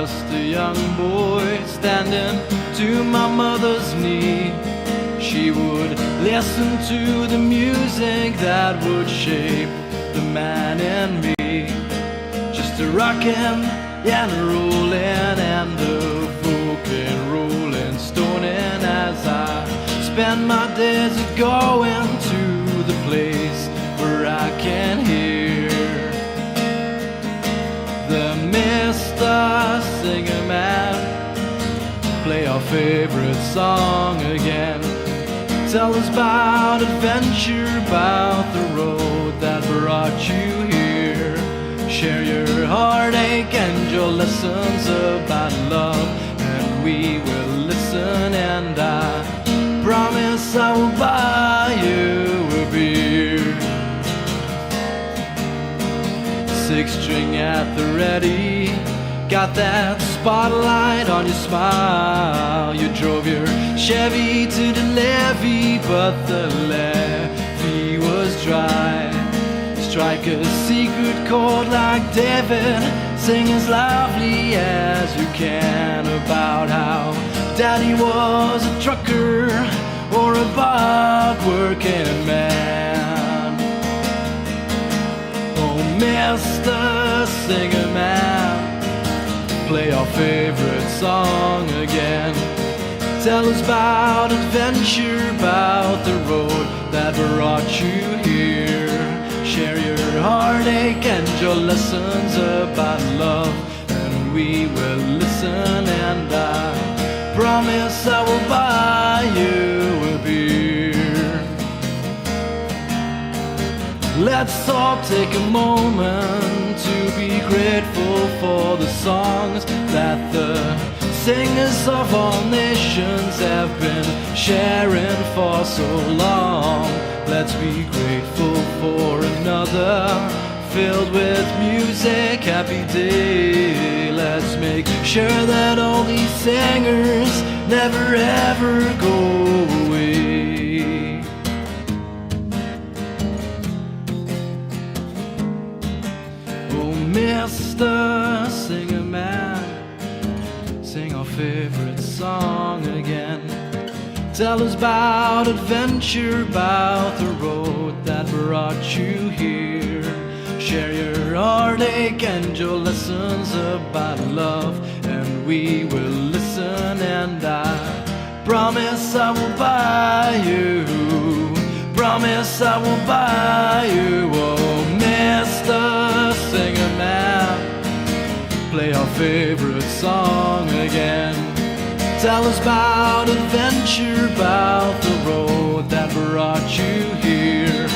just a young boy standing to my mother's knee. She would listen to the music that would shape the man in me. Just a rockin' and a rollin' and a folk rollin', stonin' as I spend my days going to the place where I can hear the Mr. Singer Man play our favorite song again. Tell us about adventure, about the road that brought you here. Share your heartache and your lessons about love, and we will listen, and I promise I will buy you a beer. 6-string at the ready, got that spotlight on your smile. You drove your Chevy to the levee, but the levee was dry. Strike a secret chord like David, sing as loudly as you can about how Daddy was a trucker or a hard working man. Oh, Mr. Singer Man, play our favorite song again. Tell us about adventure, about the road that brought you here. Share your heartache and your lessons about love, and we will listen, and I promise I will buy you a beer. Let's all take a moment to be grateful for the songs that the singers of all nations have been sharing for so long. Let's be grateful for another filled with music, happy day. Let's make sure that all these singers never ever go away. Oh, Mr. Singer Man, sing our favorite song again. Tell us about adventure, about the road that brought you here. Share your heartache and your lessons about love, and we will listen, and I promise I will buy you. Promise I will buy you. Oh, Mr. Singer Man, play our favorite song again. Tell us about adventure, about the road that brought you here.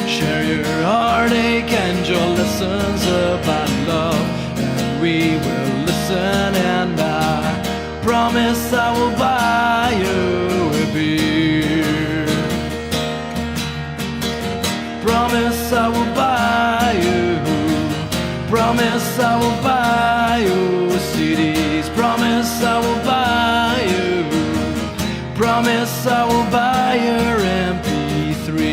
Share your heartache and your lessons about love, and we will listen, and I promise I will buy you a beer. Promise I will buy you. Promise I will buy you CDs. Promise I will buy you. Promise I will buy your MP3s.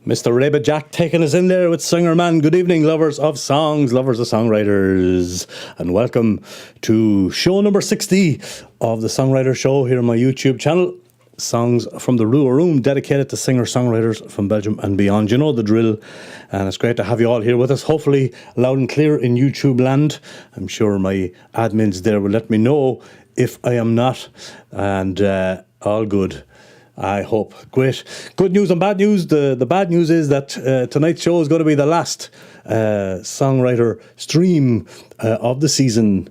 Mr. Rabbit Jack taking us in there with Singer Man. Good evening, lovers of songs, lovers of songwriters, and welcome to show number 60 of the Songwriter Show here on my YouTube channel. Songs from the Rua Room, dedicated to singer-songwriters from Belgium and beyond. You know the drill, and it's great to have you all here with us. Hopefully loud and clear in YouTube land. I'm sure my admins there will let me know if I am not, and all good, I hope. Great. Good news and bad news. The bad news is that tonight's show is going to be the last songwriter stream of the season.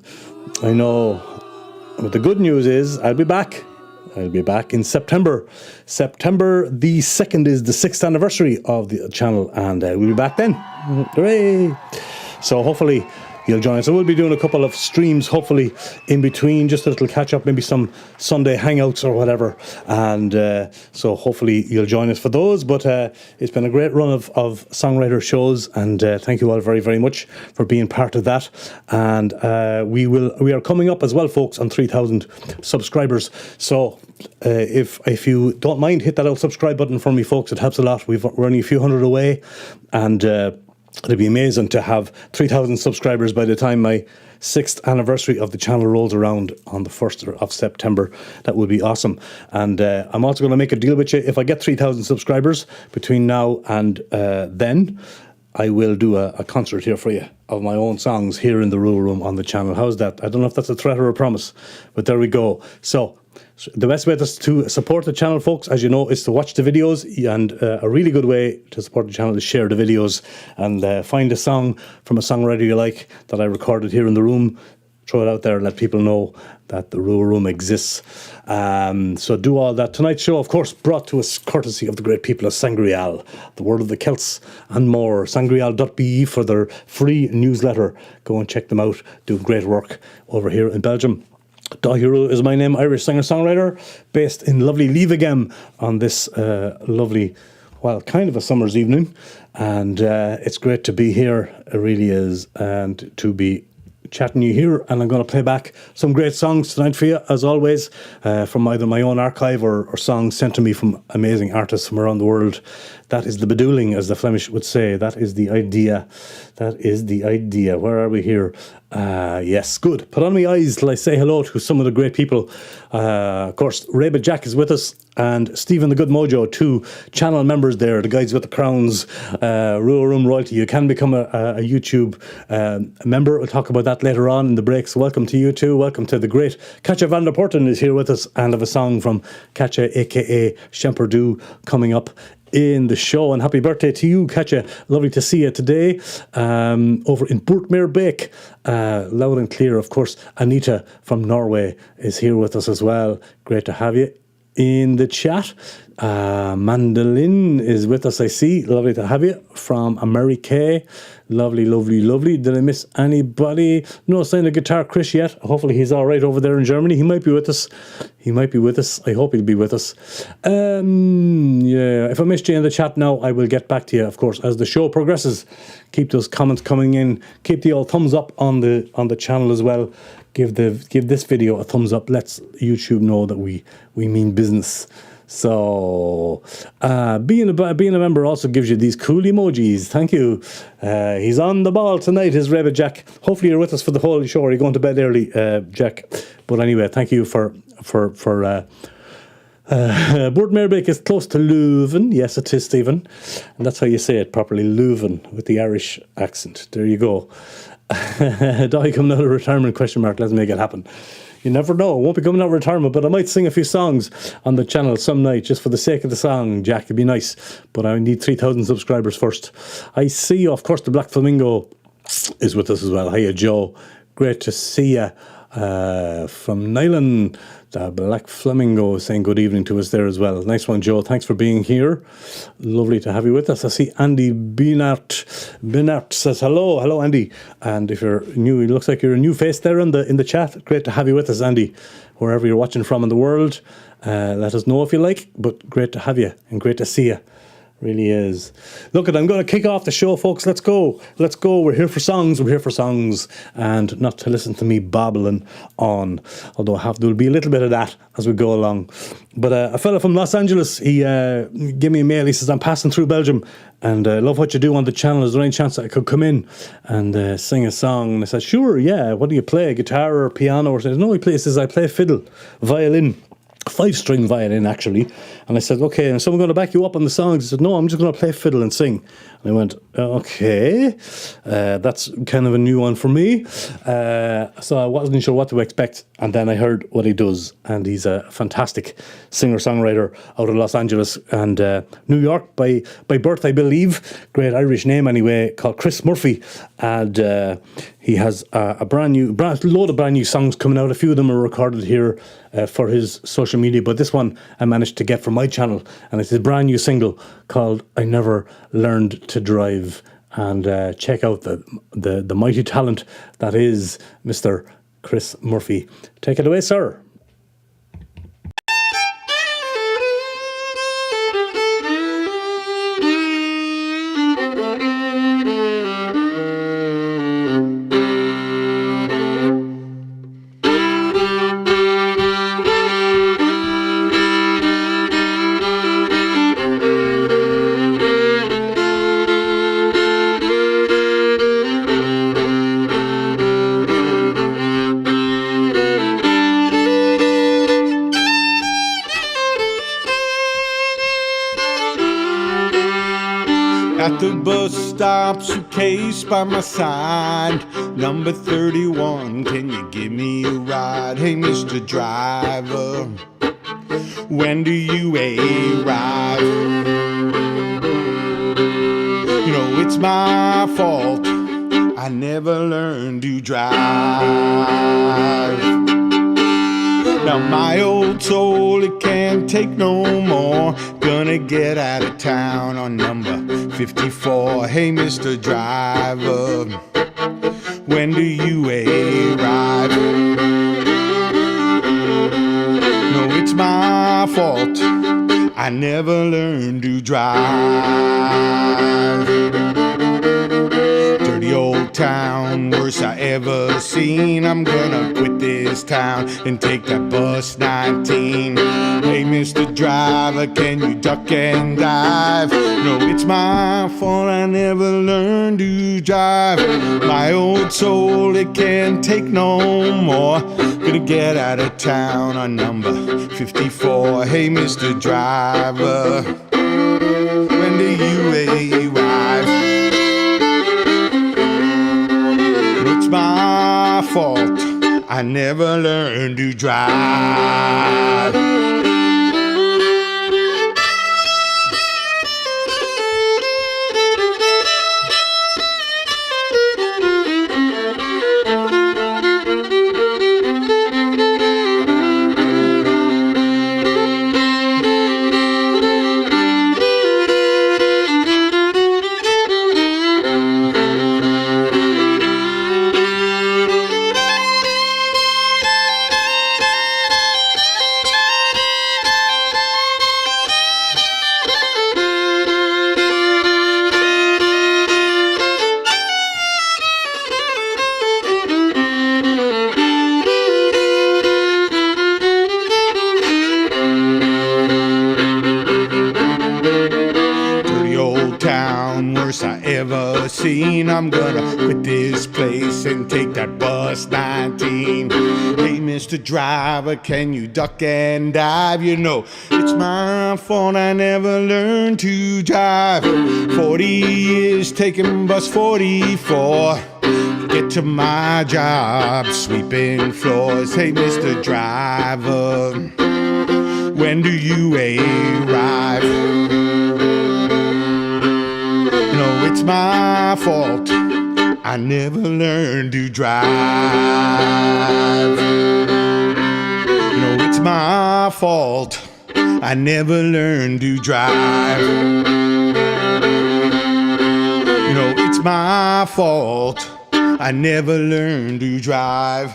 I know, but the good news is I'll be back. I'll be back in September. September the 2nd is the 6th anniversary of the channel, and we'll be back then. Hooray! So hopefully you'll join us. I will be doing a couple of streams, hopefully, in between, just a little catch-up, maybe some Sunday hangouts or whatever. And so hopefully you'll join us for those. But it's been a great run of songwriter shows, and thank you all very, very much for being part of that. And we are coming up as well, folks, on 3,000 subscribers. So if you don't mind, hit that old subscribe button for me, folks. It helps a lot. We're only a few hundred away, and it'd be amazing to have 3,000 subscribers by the time my 6th anniversary of the channel rolls around on the 1st of September. That would be awesome. And I'm also going to make a deal with you. If I get 3,000 subscribers between now and then, I will do a concert here for you of my own songs here in the Rua Room on the channel. How's that? I don't know if that's a threat or a promise, but there we go. So the best way to support the channel, folks, as you know, is to watch the videos, and a really good way to support the channel is share the videos, and find a song from a songwriter you like that I recorded here in the room. Throw it out there and let people know that the Rua Room exists. So do all that. Tonight's show, of course, brought to us courtesy of the great people of Sangreal, the Word of the Celts and more. Sangreal.be for their free newsletter. Go and check them out. Doing great work over here in Belgium. Dahiro is my name, Irish singer-songwriter, based in lovely Leavegem on this lovely, well, kind of a summer's evening. And it's great to be here. It really is. And to be chatting you here, and I'm going to play back some great songs tonight for you, as always, from either my own archive or songs sent to me from amazing artists from around the world. That is the bedoeling, as the Flemish would say. That is the idea. That is the idea. Where are we here? Yes, good. Put on my eyes till I say hello to some of the great people. Of course, Rabbit Jack is with us, and Stephen the Good Mojo, 2 channel members there, the guys with the crowns, Rua Room Royalty. You can become a YouTube member. We'll talk about that later on in the breaks. Welcome to you too. Welcome to the great Katja van der Porten is here with us, and have a song from Katja, aka Shemperdu, coming up in the show. And happy birthday to you, Katja. Lovely to see you today over in Boortmeerbeek. Loud and clear, of course. Anita from Norway is here with us as well. Great to have you in the chat. Mandolin is with us, I see. Lovely to have you from America. Lovely, lovely, lovely. Did I miss anybody? No sign of Guitar Chris yet. Hopefully he's all right over there in Germany. He might be with us. He might be with us. I hope he'll be with us. Yeah, if I missed you in the chat now, I will get back to you, of course, as the show progresses. Keep those comments coming in. Keep the old thumbs up on the channel as well. Give this video a thumbs up. Let's YouTube know that we mean business. So being a member also gives you these cool emojis. Thank you. He's on the ball tonight, is Rabbit Jack. Hopefully you're with us for the whole show. Or you're going to bed early, Jack. But anyway, thank you for Boortmeerbeek is close to Leuven. Yes, it is, Stephen. And that's how you say it properly, Leuven, with the Irish accent. There you go. Dahi coming out of retirement, ? Let's make it happen. You never know. I won't be coming out of retirement, but I might sing a few songs on the channel some night, just for the sake of the song, Jack. It'd be nice. But I need 3,000 subscribers first. I see, of course, the Black Flamingo is with us as well. Hiya, Joe. Great to see you. From Nyland, the Black Flamingo saying good evening to us there as well. Nice one, Joe. Thanks for being here. Lovely to have you with us. I see Andy Binart says hello. Hello, Andy. And if you're new, it looks like you're a new face there in the chat. Great to have you with us, Andy. Wherever you're watching from in the world, let us know if you like. But great to have you and great to see you. Really is. Look, I'm going to kick off the show, folks. Let's go. Let's go. We're here for songs. We're here for songs, and not to listen to me babbling on. Although there'll be a little bit of that as we go along. But a fella from Los Angeles, he gave me a mail. He says, I'm passing through Belgium and love what you do on the channel. Is there any chance I could come in and sing a song? And I said, sure, yeah. What do you play? Guitar or piano? Or something? No, he says, I play fiddle, violin. 5-string violin, actually. And I said, okay, and so I'm going to back you up on the songs. He said, no, I'm just going to play fiddle and sing. And I went, okay, that's kind of a new one for me. So I wasn't sure what to expect. And then I heard what he does. And he's a fantastic singer-songwriter out of Los Angeles and New York by birth, I believe. Great Irish name anyway, called Chris Murphy. And he has a load of brand new songs coming out. A few of them are recorded here for his social media, but this one I managed to get from my channel, and it's a brand new single called I Never Learned to Drive. and check out the mighty talent that is Mr. Chris Murphy. Take it away, sir. At the bus stop, suitcase by my side, number 31, can you give me a ride? Hey, Mr. Driver, when do you arrive? You know, it's my fault, I never learned to drive. Now my old soul, it can't take no more. Gonna get out of town on number 54. Hey, Mr. Driver, when do you arrive? No, it's my fault, I never learned to drive. Dirty old town, worst I ever seen. I'm gonna quit this town and take that bus 19. Hey, Mr. Driver, can you duck and dive? No, it's my fault, I never learned to drive. My old soul, it can't take no more. Gonna get out of town on number 54. Hey, Mr. Driver, when do you arrive? It's my fault, I never learned to drive. Seen. I'm gonna quit this place and take that bus 19. Hey, Mr. Driver, can you duck and dive? You know, it's my fault, I never learned to drive. 40 years taking bus 44. Get to my job, sweeping floors. Hey, Mr. Driver, when do you arrive? No, it's my fault, I never learned to drive. No, it's my fault, I never learned to drive. No, it's my fault, I never learned to drive.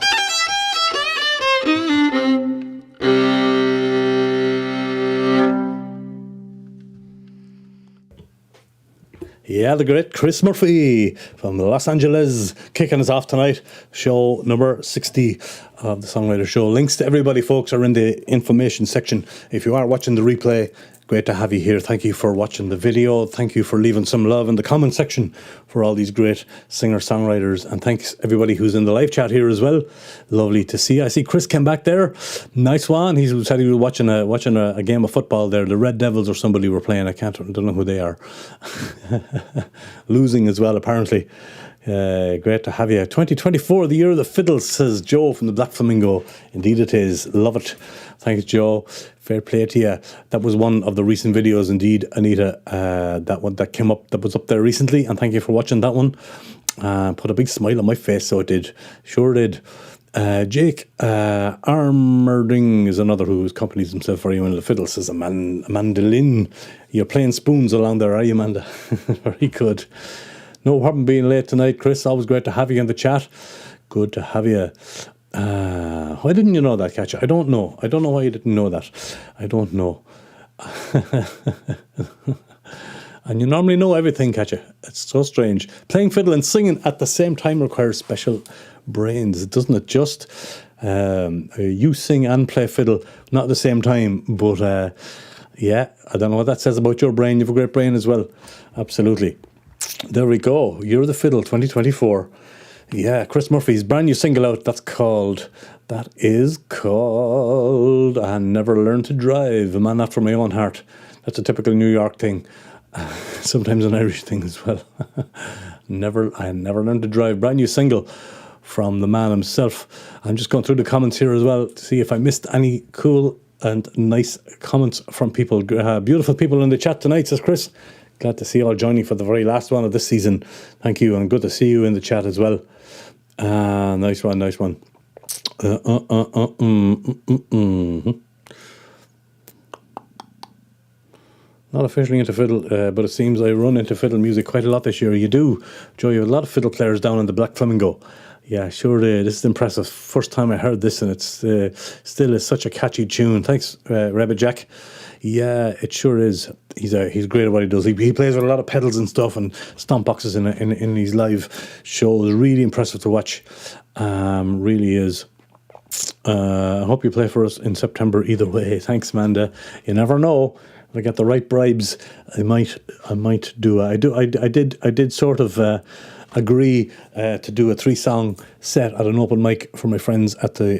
Yeah, the great Chris Murphy from Los Angeles kicking us off tonight. Show number 60 of the Songwriter Show. Links to everybody, folks, are in the information section. If you are watching the replay, great to have you here. Thank you for watching the video. Thank you for leaving some love in the comment section for all these great singer-songwriters. And thanks everybody who's in the live chat here as well. Lovely to see. I see Chris came back there. Nice one. He said he was watching a game of football there. The Red Devils or somebody were playing. I don't know who they are. Losing as well, apparently. Great to have you. 2024, the year of the fiddle, says Joe from the Black Flamingo. Indeed it is. Love it. Thanks, Joe. Fair play to you. That was one of the recent videos, indeed, Anita. That one that came up, that was up there recently, and thank you for watching that one. Put a big smile on my face, so it did. Sure did. Jake Armerding is another who accompanies himself very well. The fiddle, says a mandolin. You're playing spoons along there, are you, Amanda? Very good. No problem being late tonight, Chris. Always great to have you in the chat. Good to have you. Why didn't you know that, Katja? I don't know. I don't know why you didn't know that. I don't know. And you normally know everything, Katja. It's so strange. Playing fiddle and singing at the same time requires special brains, doesn't it? Just you sing and play fiddle, not at the same time, but yeah, I don't know what that says about your brain. You have a great brain as well. Absolutely. There we go. You're the Fiddle 2024. Yeah, Chris Murphy's brand new single out. That is called I Never Learned to Drive, a man after my own heart. That's a typical New York thing. Sometimes an Irish thing as well. I never learned to drive. Brand new single from the man himself. I'm just going through the comments here as well to see if I missed any cool and nice comments from people. Beautiful people in the chat tonight, says Chris. Glad to see you all joining for the very last one of this season. Thank you, and good to see you in the chat as well. Nice one, nice one. Not officially into fiddle, but it seems I run into fiddle music quite a lot this year. You do, Joe. You have a lot of fiddle players down in the Black Flamingo. Yeah, sure. This is impressive. First time I heard this, and it's still is such a catchy tune. Thanks, Rebbe Jack. Yeah, it sure is. He's great at what he does. He plays with a lot of pedals and stuff and stomp boxes in these live shows. Really impressive to watch. Really is. I hope you play for us in September either way. Thanks, Amanda. You never know. If I get the right bribes, I might do. I did sort of agree to do a 3-song set at an open mic for my friends at the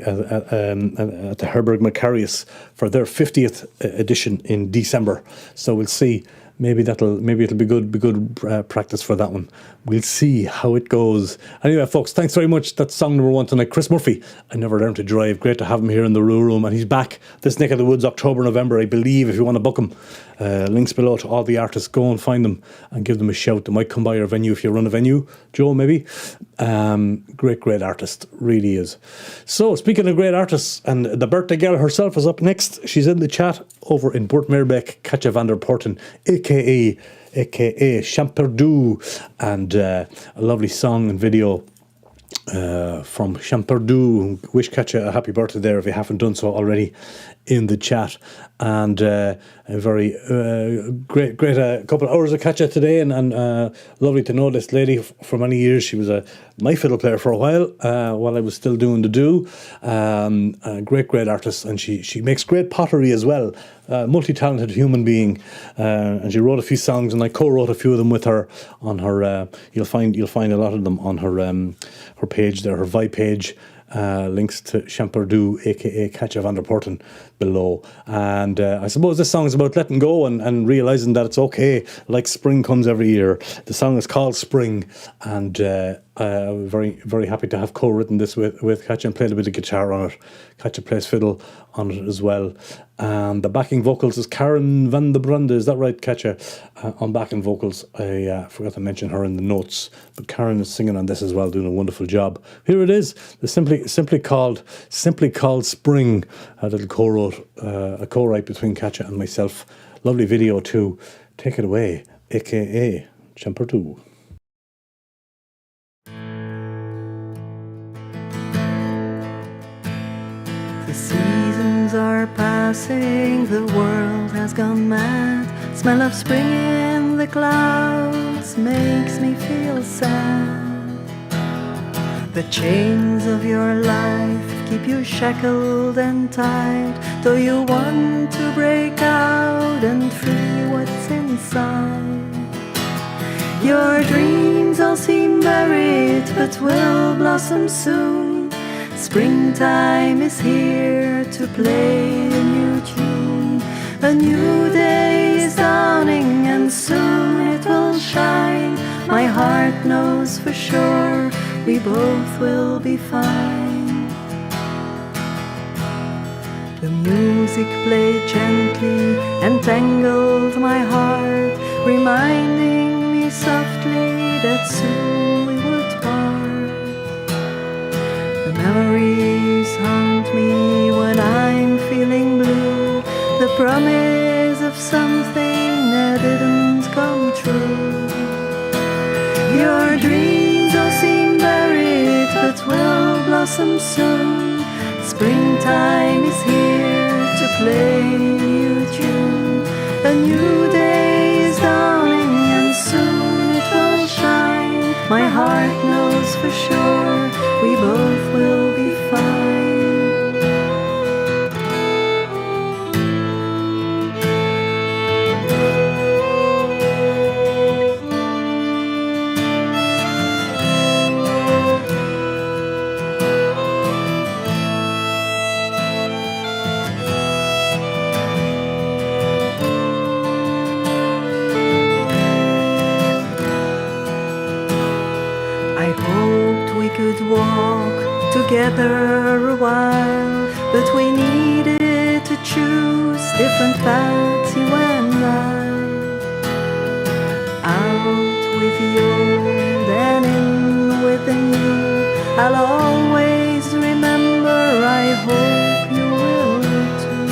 Herberg Macarius for their 50th edition in December. So we'll see. Maybe it'll be good practice for that one. We'll see how it goes. Anyway, folks, thanks very much. That's song number 1 tonight. Chris Murphy, I Never Learned to Drive. Great to have him here in the Rua Room, and he's back this neck of the woods, October, November, I believe. If you want to book him, links below to all the artists. Go and find them and give them a shout. They might come by your venue if you run a venue, Joe. Maybe. Great artist, really is. So speaking of great artists, and the birthday girl herself is up next. She's in the chat over in Burt Meerbeek, Katja van der Porten, aka Champerdu, and a lovely song and video from Champerdu. Wish Katja a happy birthday there if you haven't done so already in the chat. And a very great couple of hours of Katja today, and lovely to know this lady for many years. She was my fiddle player for a while I was still doing the do. A great artist, and she makes great pottery as well. Multi-talented human being, and she wrote a few songs, and I co-wrote a few of them with her on her. You'll find a lot of them on her page there, her Vibe page. Links to Champerdu, aka Katja van der Porten, below. And I suppose this song is about letting go and realising that it's okay, like spring comes every year. The song is called Spring, and very, very happy to have co-written this with Katja and played a bit of guitar on it. Katja plays fiddle on it as well. And the backing vocals is Karen van der Brande. Is that right, Katja? On backing vocals, I forgot to mention her in the notes, but Karen is singing on this as well, doing a wonderful job. Here it is, the simply called Spring. A little co-write between Katja and myself. Lovely video too. Take it away, aka Champerdu. The seasons are passing, the world has gone mad. Smell of spring in the clouds makes me feel sad. The chains of your life keep you shackled and tied, though you want to break out and free what's inside. Your dreams all seem buried, but will blossom soon. Springtime is here to play a new tune. A new day is dawning, and soon it will shine. My heart knows for sure we both will be fine. The music played gently and tangled my heart, reminding me softly that soon we would part. The memories haunt me when I'm feeling blue, the promise of something that didn't come true. Your blossom soon. Springtime is here to play you tune. A new day is dawning and soon it will shine. My heart knows for sure we both will be fine. I hoped we could walk together a while, but we needed to choose different paths, you and I. Out with the old and in with the new, I'll always remember, I hope you will too.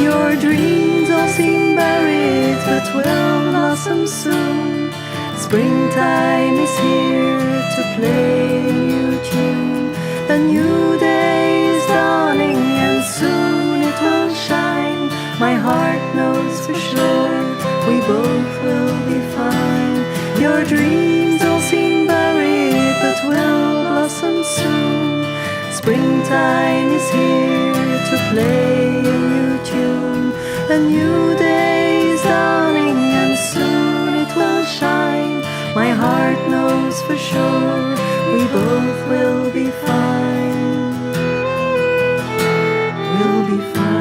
Your dreams all seem buried, but will blossom soon. Springtime is here to play you tune. A new day is dawning and soon it will shine. My heart knows for sure we both will be fine. Your dreams all seem buried but will blossom soon. Springtime is here to play you tune. A new day is dawning and soon it will shine. My heart knows for sure we both will be fine. We'll be fine.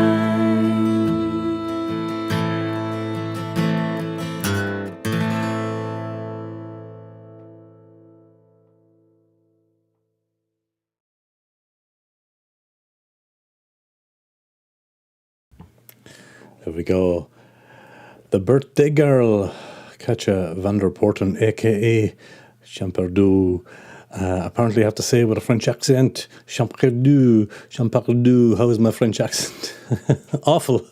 There we go. The Birthday Girl, Katja van der Porten, aka Champerdu. Apparently I have to say it with a French accent. Champerdu, Champerdu. How is my French accent? Awful.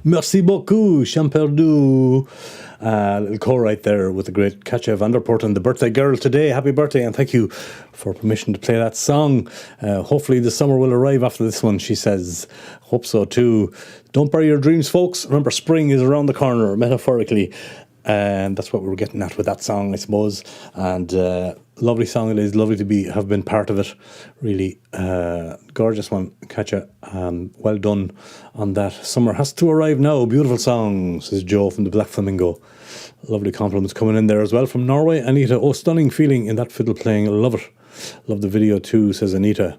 Merci beaucoup, Champerdu. Little co-write there with the great Katja van der Porten, the Birthday Girl today. Happy birthday and thank you for permission to play that song. Hopefully the summer will arrive after this one, she says. Hope so too. Don't bury your dreams, folks. Remember, spring is around the corner, metaphorically. And that's what we were getting at with that song, I suppose. And lovely song it is. Lovely to have been part of it. Really gorgeous one, Katja. Well done on that. Summer has to arrive now. Beautiful song, says Joe from the Black Flamingo. Lovely compliments coming in there as well from Norway. Anita, oh, stunning feeling in that fiddle playing. Love it. Love the video too, says Anita.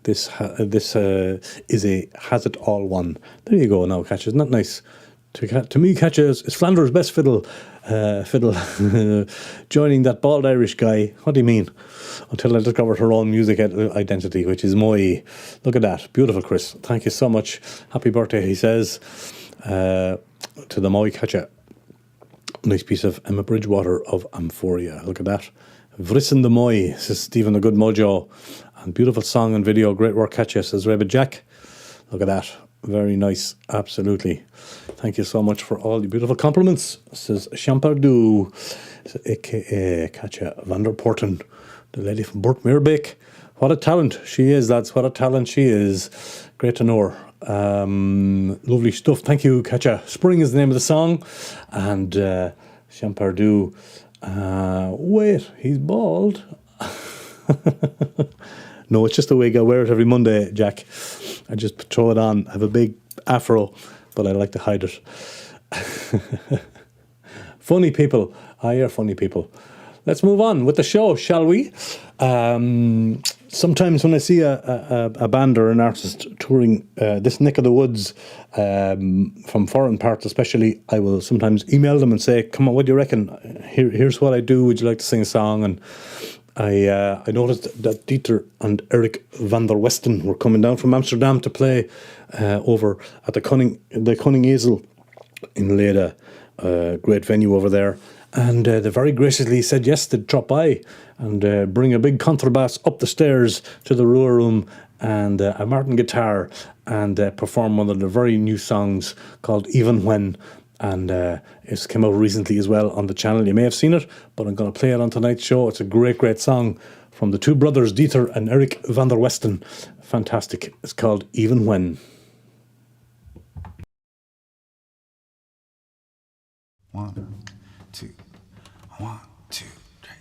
This is a has it all one. There you go now, Katja. Isn't that nice? To me, Katja is Flanders' best fiddle, joining that bald Irish guy. What do you mean? Until I discovered her own music identity, which is Moi. Look at that. Beautiful, Chris. Thank you so much. Happy birthday, he says, to the Moi Katja. Nice piece of Emma Bridgewater of Amphoria. Look at that. Vrissen the Moi, says Stephen the Good Mojo. And beautiful song and video. Great work, Katja, says Rabbit Jack. Look at that. Very nice, absolutely. Thank you so much for all the beautiful compliments, says Champerdu, aka Katja van der Porten, the lady from Burt Meerbeek. What a talent she is, lads, what a talent she is. Great to know her. Lovely stuff. Thank you, Katja. Spring is the name of the song. And Champerdu, wait, he's bald. No, it's just the way I wear it every Monday, Jack. I just throw it on. I have a big afro, but I like to hide it. Funny people. You're funny people. Let's move on with the show, shall we? Sometimes when I see a band or an artist touring this neck of the woods, from foreign parts especially, I will sometimes email them and say, come on, what do you reckon? Here's what I do. Would you like to sing a song? And I noticed that Dieter and Eric van der Westen were coming down from Amsterdam to play over at the Cunning Ezel in Leda, great venue over there. And they very graciously said yes, they'd drop by and bring a big contrabass up the stairs to the Rua Room and a Martin guitar and perform one of their very new songs called Even When. And it's come out recently as well on the channel. You may have seen it, but I'm going to play it on tonight's show. It's a great, great song from the two brothers Dieter and Eric van der Westen. Fantastic. It's called Even When. One, two, 1, 2, 3.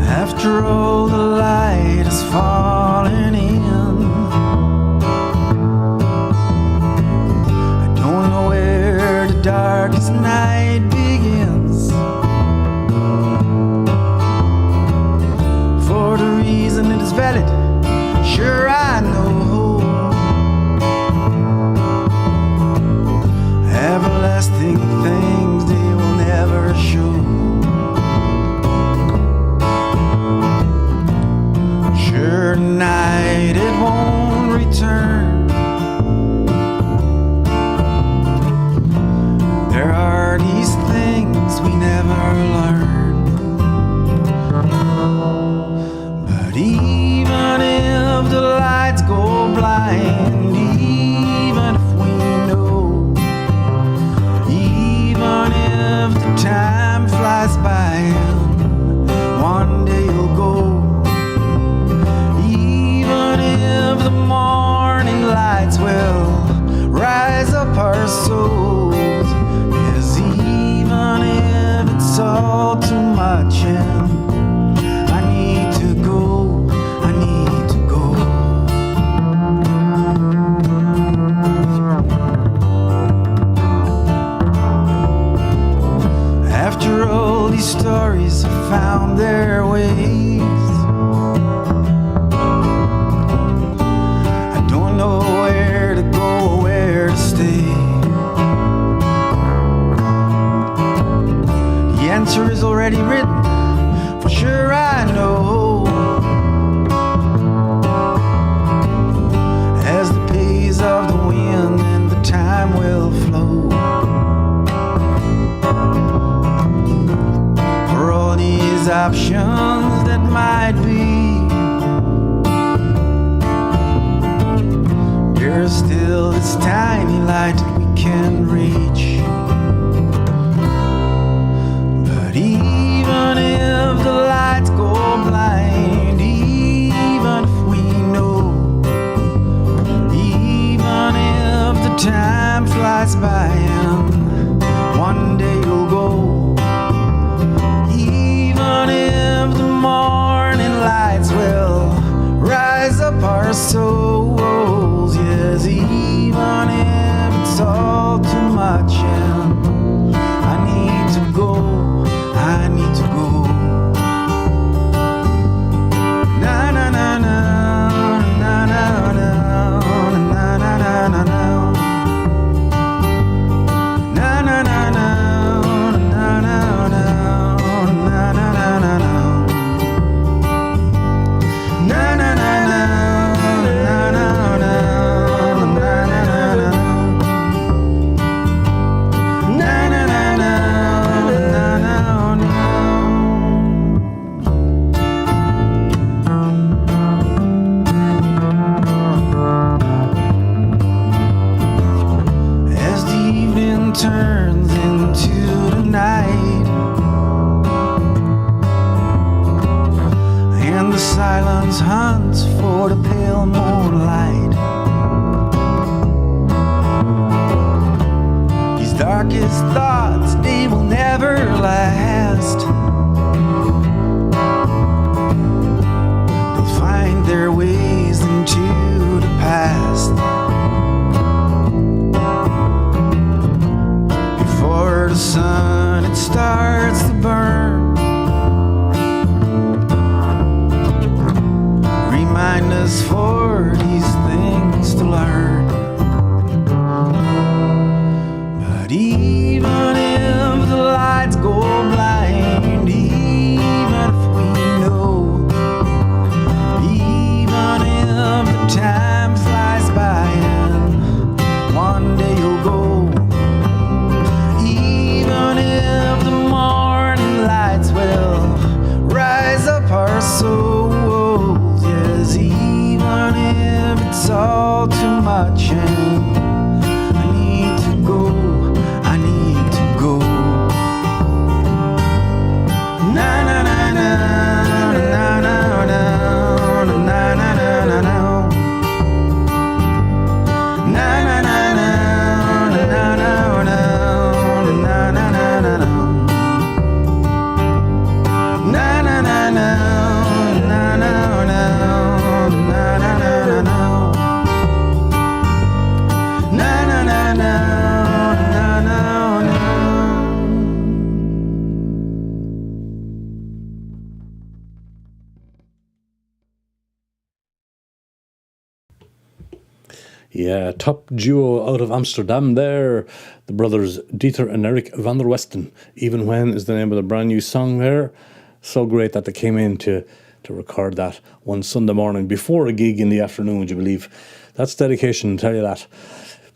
After all the light is falling in, I don't know where the darkest night begins. For the reason it is valid, sure I know. Everlasting things they will never show. Sure tonight it won't return. There are these things we never learn. But even if the lights go blind, even if we know, even if the time flies by, one day you'll go. If the morning lights will rise up our souls, yes, even if it's all too much and I need to go, I need to go. After all these stories have found their ways, nowhere to go, where to stay. The answer is already written, for sure I know. As the pace of the wind and the time will flow. For all these options that might be, there's still this tiny light that we can reach. But even if the lights go blind, even if we know, even if the time flies by and one day you'll go, even if the morning lights will rise up our souls, yes, even if it's all too much and I need to go, I need to go. Na na na na na na na na na na na na. Na na na na na na na na na na na. Na na na na. Turns into the night and the silence hunts for the pale moonlight. These darkest thoughts, they will never last. They'll find their ways into the past. Before the sun it starts to burn, remind us for these things to learn. But even if the lights go blind, even if we know, even if the time flies by and one day you'll go, even if the morning lights will rise up our souls, yes, even Yeah, top duo out of Amsterdam there. The brothers Dieter and Eric van der Westen. Even When is the name of the brand new song there. So great that they came in to record that one Sunday morning before a gig in the afternoon, would you believe? That's dedication, tell you that.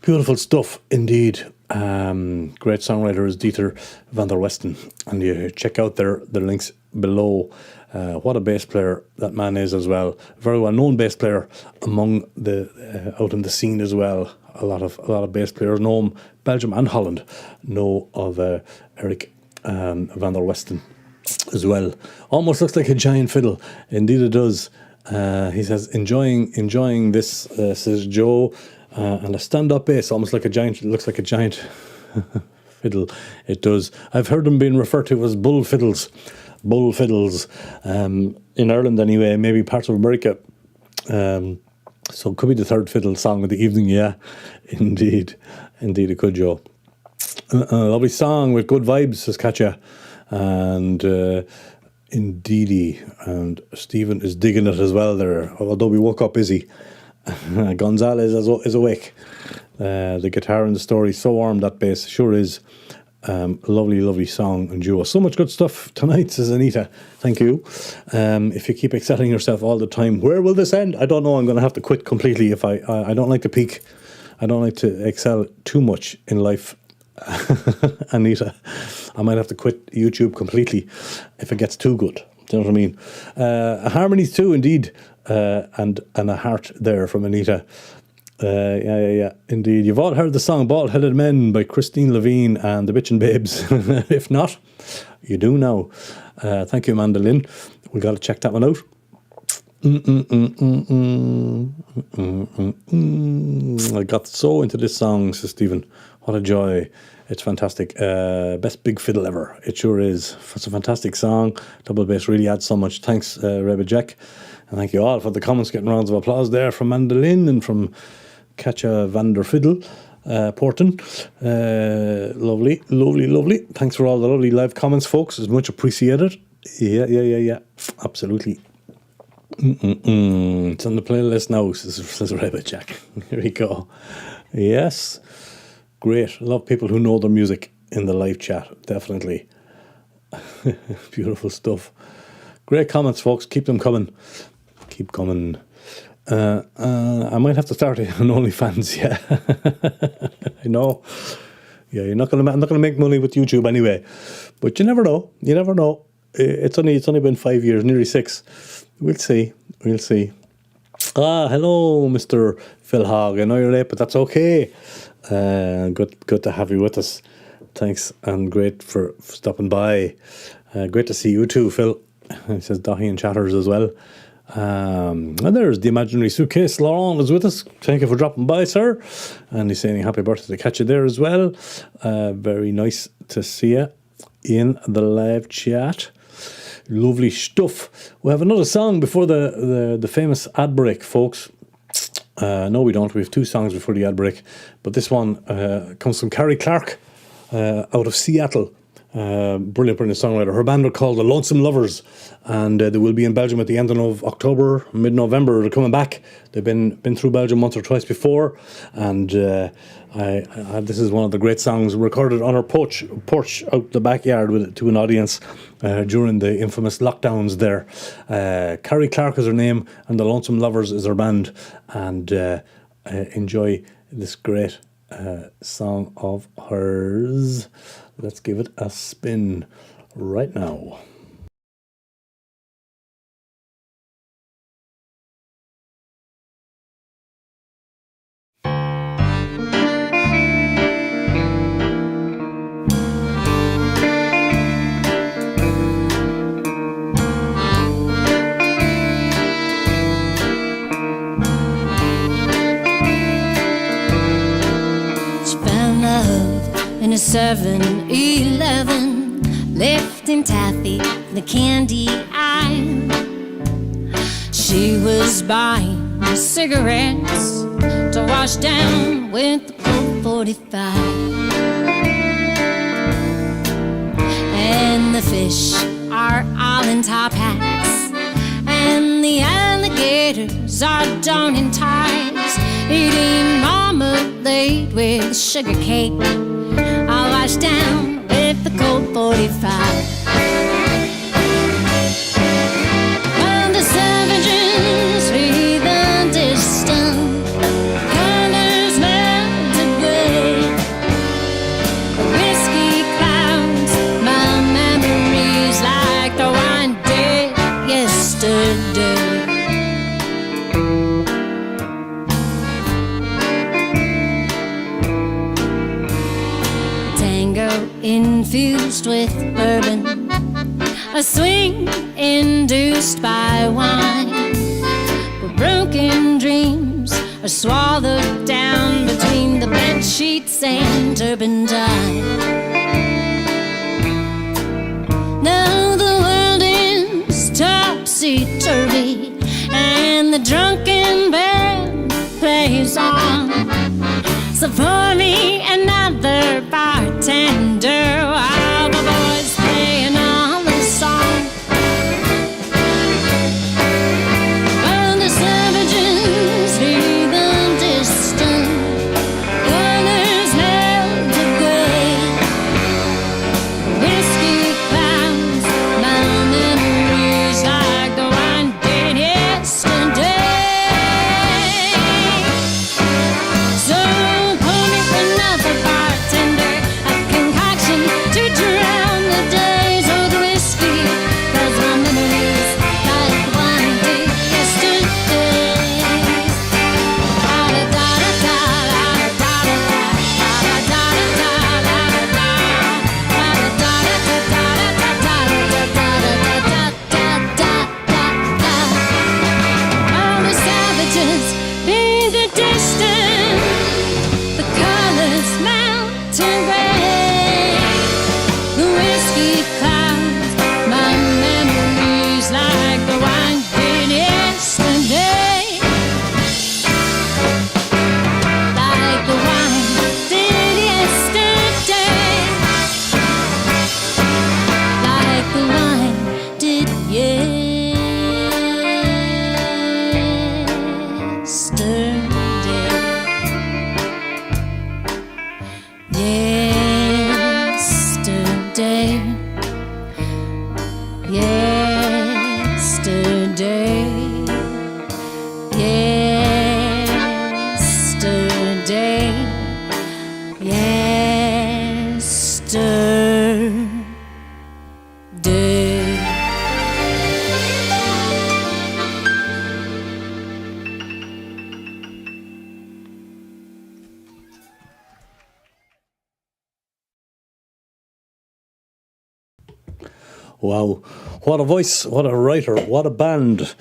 Beautiful stuff indeed. Great songwriter is Dieter van der Westen. And you check out their links below. What a bass player that man is as well. Very well known bass player among the out in the scene as well. A lot of bass players know him. Belgium and Holland know of Eric van der Westen as well. Almost looks like a giant fiddle. Indeed it does. He says enjoying this, says Joe, and a stand-up bass almost like a giant. It looks like a giant fiddle. It does. I've heard them being referred to as bull fiddles. Bull fiddles in Ireland anyway, maybe parts of America. So it could be the third fiddle song of the evening. Yeah, indeed it could, Joe. A lovely song with good vibes, says Katja. And indeedy, and Stephen is digging it as well there, although we woke up busy. Gonzalez is awake. The guitar in the story, so warm, that bass sure is. Lovely song and duo. So much good stuff tonight, says Anita. Thank you. If you keep excelling yourself all the time, where will this end? I don't know. I'm going to have to quit completely if I don't like to peak. I don't like to excel too much in life, Anita. I might have to quit YouTube completely if it gets too good. Do you know what I mean? Harmonies too, indeed. And a heart there from Anita. Yeah, indeed. You've all heard the song Bald Headed Men by Christine Levine and the Bitchin' Babes. If not, you do now. Thank you, Amanda Lynn. We got to check that one out. I got so into this song, says Stephen. What a joy. It's fantastic. Best big fiddle ever. It sure is. It's a fantastic song. Double bass really adds so much. Thanks, Rebbe Jack. And thank you all for the comments, getting rounds of applause there from Mandolin and from Katja van der Fiddle, Porton. Lovely. Thanks for all the lovely live comments, folks. It's much appreciated. Yeah. Absolutely. It's on the playlist now, says Rebbe Jack. Here we go. Yes. Great. I love people who know their music in the live chat. Definitely. Beautiful stuff. Great comments, folks. Keep them coming. Keep coming. I might have to start an OnlyFans. Yeah, I know. Yeah, I'm not gonna make money with YouTube anyway. But you never know. It's only been 5 years, nearly 6. We'll see. Hello, Mr. Phil Hogg. I know you're late, but that's okay. Good to have you with us. Thanks, and great for stopping by. Great to see you too, Phil. He says Dahi and Chatters as well. And there's the imaginary suitcase. Laurent is with us. Thank you for dropping by, sir. And he's saying happy birthday to catch you there as well. Very nice to see you in the live chat. Lovely stuff. We have another song before the famous ad break, folks. No, we don't. We have 2 songs before the ad break. But this one comes from Carrie Clark out of Seattle. Brilliant songwriter. Her band are called the Lonesome Lovers, and they will be in Belgium at the end of October, mid-November. They're coming back. They've been through Belgium once or twice before, and this is one of the great songs recorded on her porch out the backyard to an audience during the infamous lockdowns there. Carrie Clark is her name, and the Lonesome Lovers is her band, and enjoy this great song of hers. Let's give it a spin right now. She found love in a 7-Eleven, lifting taffy in the candy aisle. She was buying cigarettes to wash down with the Colt 45. And the fish are all in top hats, and the alligators are down in ties. eating marmalade with sugar cake. I washed down with the cold 45. And the savages breathe the distant colors melted away. The whiskey clouds my memories like the wine did yesterday. Infused with bourbon, a swing induced by wine, where broken dreams are swallowed down between the bed sheets and turpentine. Now the world is topsy-turvy, and the drunken band plays on. So pour me another bartender while the boys playing on the song. While the savages leave the distant colors melted away. Whiskey clouds my memories like the wine did yesterday. So another bartender, a concoction to drown the days of the whiskey, 'cause my memories like wine did yesterday. All the savages in the distance, the colors melt away. The whiskey clouds my memories like the wine did yesterday. Like the wine did yesterday. Like the wine did yesterday. Yesterday, yesterday, yesterday, yesterday. Wow, what a voice, what a writer, what a band.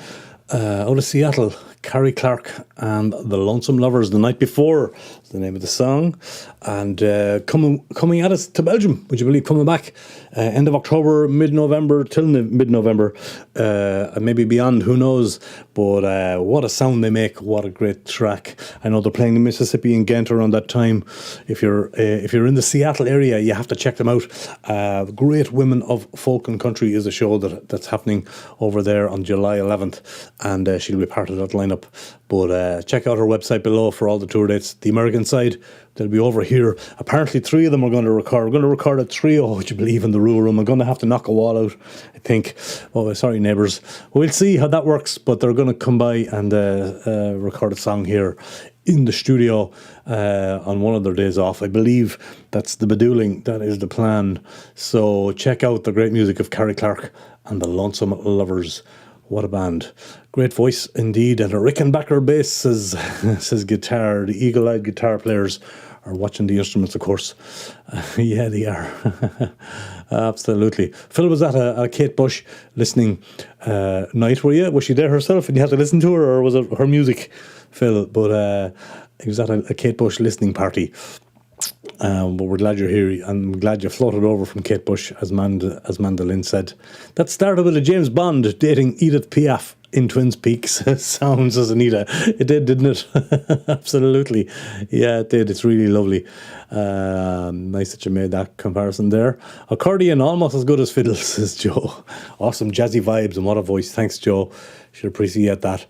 Out of Seattle, Carrie Clark and the Lonesome Lovers, The Night Before is the name of the song. And coming at us to Belgium, would you believe, coming back end of October, mid-November, till mid-November, and maybe beyond, who knows. But what a sound they make, what a great track. I know they're playing in Mississippi and Ghent around that time. If you're in the Seattle area, you have to check them out. Great Women of Folk and Country is a show that's happening over there on July 11th, and she'll be part of that lineup. But check out her website below for all the tour dates. The American side, they'll be over here. Apparently 3 of them are going to record. We're going to record a trio, would you believe, in the Rua Room. I'm going to have to knock a wall out, I think. Oh, sorry, neighbours. We'll see how that works, but they're going to come by and record a song here in the studio on one of their days off. I believe that's the bedooling. That is the plan. So check out the great music of Carrie Clark and the Lonesome Lovers. What a band. Great voice indeed. And a Rickenbacker bass, says guitar. The eagle-eyed guitar players are watching the instruments, of course. Yeah, they are. Absolutely. Phil was at a Kate Bush listening night, were you? Was she there herself and you had to listen to her, or was it her music, Phil? But he was at a Kate Bush listening party. But we're glad you're here, and I'm glad you floated over from Kate Bush, as Mandolin said. That started with a James Bond dating Edith Piaf in Twin Peaks. Sounds as Anita. It did, didn't it? Absolutely. Yeah, it did. It's really lovely. Nice that you made that comparison there. Accordion almost as good as fiddle, says Joe. Awesome jazzy vibes, and what a voice. Thanks, Joe. Should appreciate that.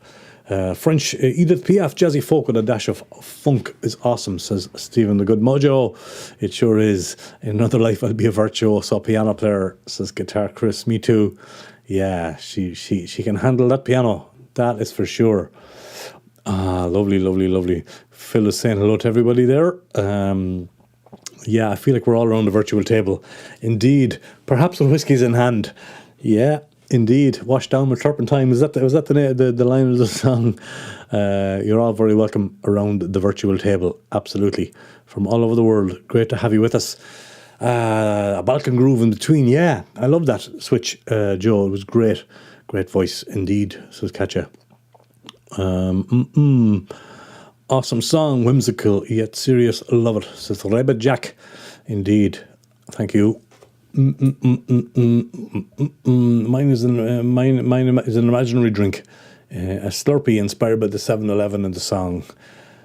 French Edith Piaf jazzy folk with a dash of funk is awesome, says Stephen the Good Mojo. It sure is. In another life I'll be a virtuoso piano player, says Guitar Chris. Me too. Yeah, she can handle that piano. That is for sure. Lovely, lovely, lovely. Phil is saying hello to everybody there. Yeah, I feel like we're all around the virtual table. Indeed. Perhaps with whiskies in hand. Yeah, indeed. Washed down with turpentine. Was that the line of the song? You're all very welcome around the virtual table. Absolutely. From all over the world. Great to have you with us. A Balkan groove in between. Yeah, I love that switch, Joe. It was great. Great voice indeed, says Katja. Awesome song, whimsical yet serious. Love it, says Reba Jack. Indeed, thank you. Mine is an imaginary drink, a Slurpee inspired by the 7-Eleven in the song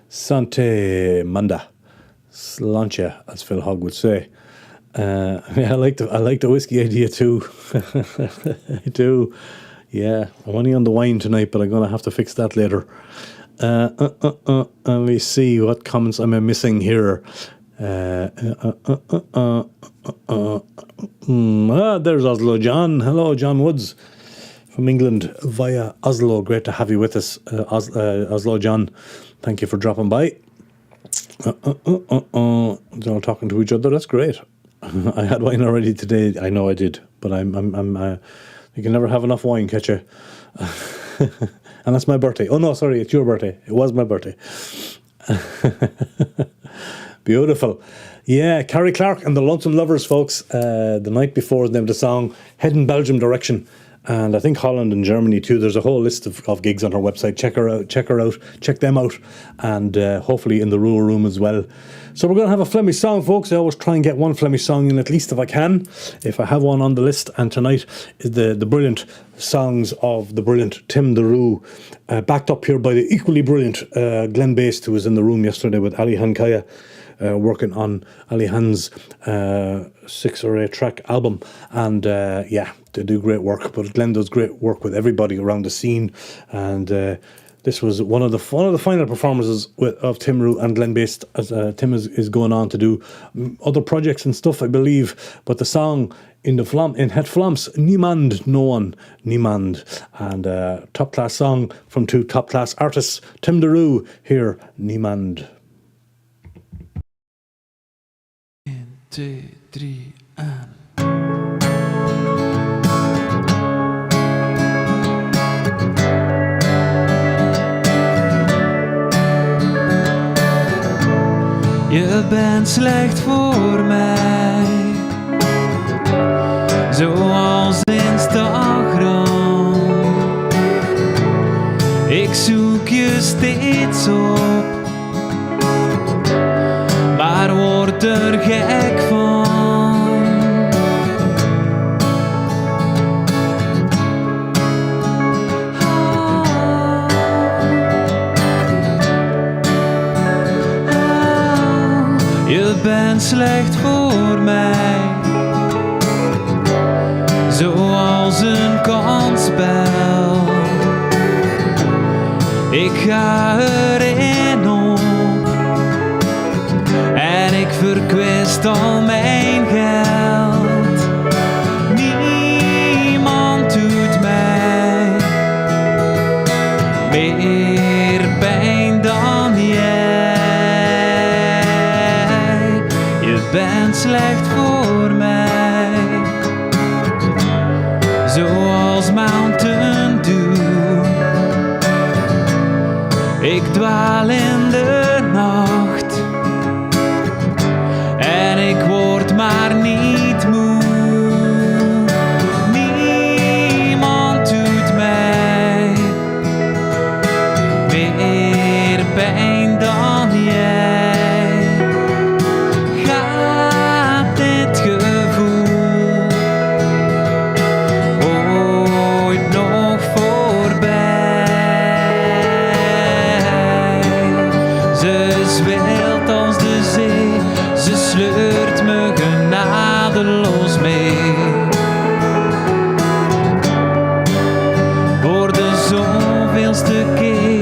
Sante Manda, Slancha, as Phil Hogg would say. Yeah, I like the whiskey idea too. I do. Yeah, I'm only on the wine tonight, but I'm gonna have to fix that later. Let me see what comments am I missing here. There's Oslo John. Hello, John Woods from England via Oslo. Great to have you with us, Oslo John. Thank you for dropping by. They're all talking to each other. That's great. I had wine already today. I know I did, but you can never have enough wine, catch you. And that's my birthday. Oh no, sorry, it's your birthday. It was my birthday. Beautiful. Yeah, Carrie Clark and the Lonesome Lovers, folks. The night before is the name of the song, heading Belgium direction. And I think Holland and Germany too. There's a whole list of gigs on her website. Check them out. And hopefully in the Rua Room as well. So we're going to have a Flemish song, folks. I always try and get one Flemish song in at least if I can. If I have one on the list. And tonight is the brilliant songs of the brilliant Tim the Roo. Backed up here by the equally brilliant Glenn Baste, who was in the room yesterday with Ali Hankaya. Working on Ali Han's 6 or 8 track album, and yeah, they do great work. But Glenn does great work with everybody around the scene, and this was one of the final performances of Tim Roo and Glenn Baste, as Tim is going on to do other projects and stuff, I believe. But the song in Het Vlaams, Niemand, No One, Niemand, and top class song from 2 top class artists, Tim the Roo here, Niemand. 2, 3 en... Je bent slecht voor mij, zoals Instagram. Ik zoek je steeds op, maar word er gek van. Je bent slecht voor mij, zoals een kansspel. Ik ga erin op en ik verkwist al mijn geld. Niemand doet mij meer pijn dan jij. Je bent slecht voor mij, zoals Mountain Dew. Ik dwaal in de nacht en ik word maar niet moe. Niemand doet mij meer pijn dan jij. Gaat dit gevoel ooit nog voorbij? Ze zweelt als de zee, ze sleurt me genadeloos mee. Voor de zoveelste keer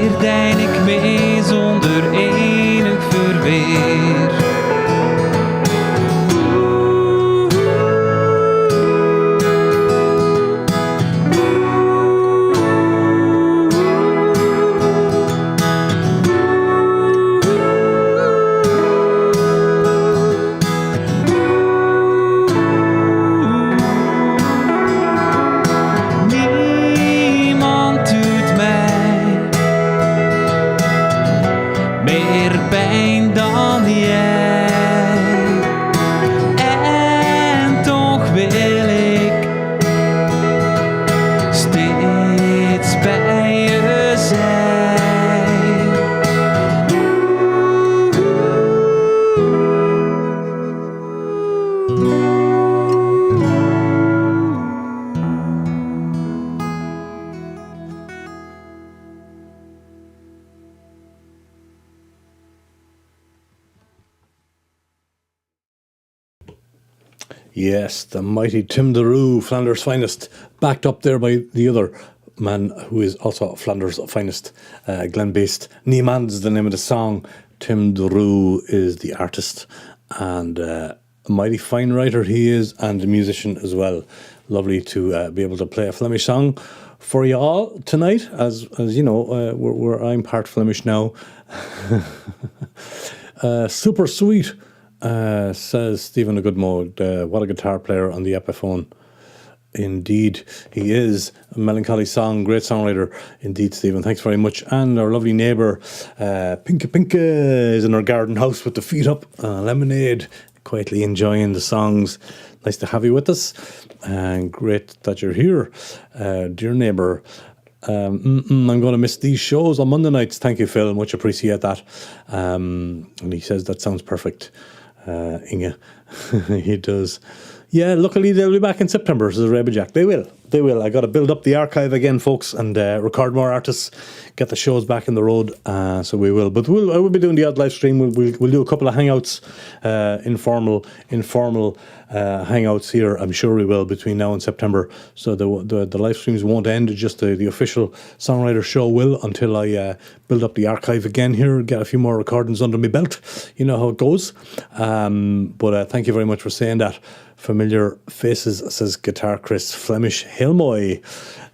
Yes, the mighty Tim the Roo, Flanders' finest, backed up there by the other man who is also Flanders' finest, Glen Beast. Niemand's the name of the song. Tim the Roo is the artist, and a mighty fine writer he is, and a musician as well. Lovely to be able to play a Flemish song for you all tonight, as you know, I'm part Flemish now. Super sweet, says Stephen a good mode. What a guitar player on the Epiphone. Indeed, he is. A melancholy song, great songwriter. Indeed, Stephen, thanks very much. And our lovely neighbour, Pinka is in her garden house with the feet up, lemonade, quietly enjoying the songs. Nice to have you with us, and great that you're here, dear neighbour. I'm going to miss these shows on Monday nights. Thank you, Phil. Much appreciate that. And he says that sounds perfect. Inge, he does. Yeah, luckily they'll be back in September, says Rebbe Jack. They will. I got to build up the archive again, folks, and record more artists, get the shows back in the road. So we will. But I will be doing the odd live stream. We'll do a couple of hangouts, informal hangouts here. I'm sure we will between now and September. So the live streams won't end. Just the official Songwriter show will, until I build up the archive again here, get a few more recordings under my belt. You know how it goes. But thank you very much for saying that. Familiar faces, says Guitar Chris. Flemish Helmoy.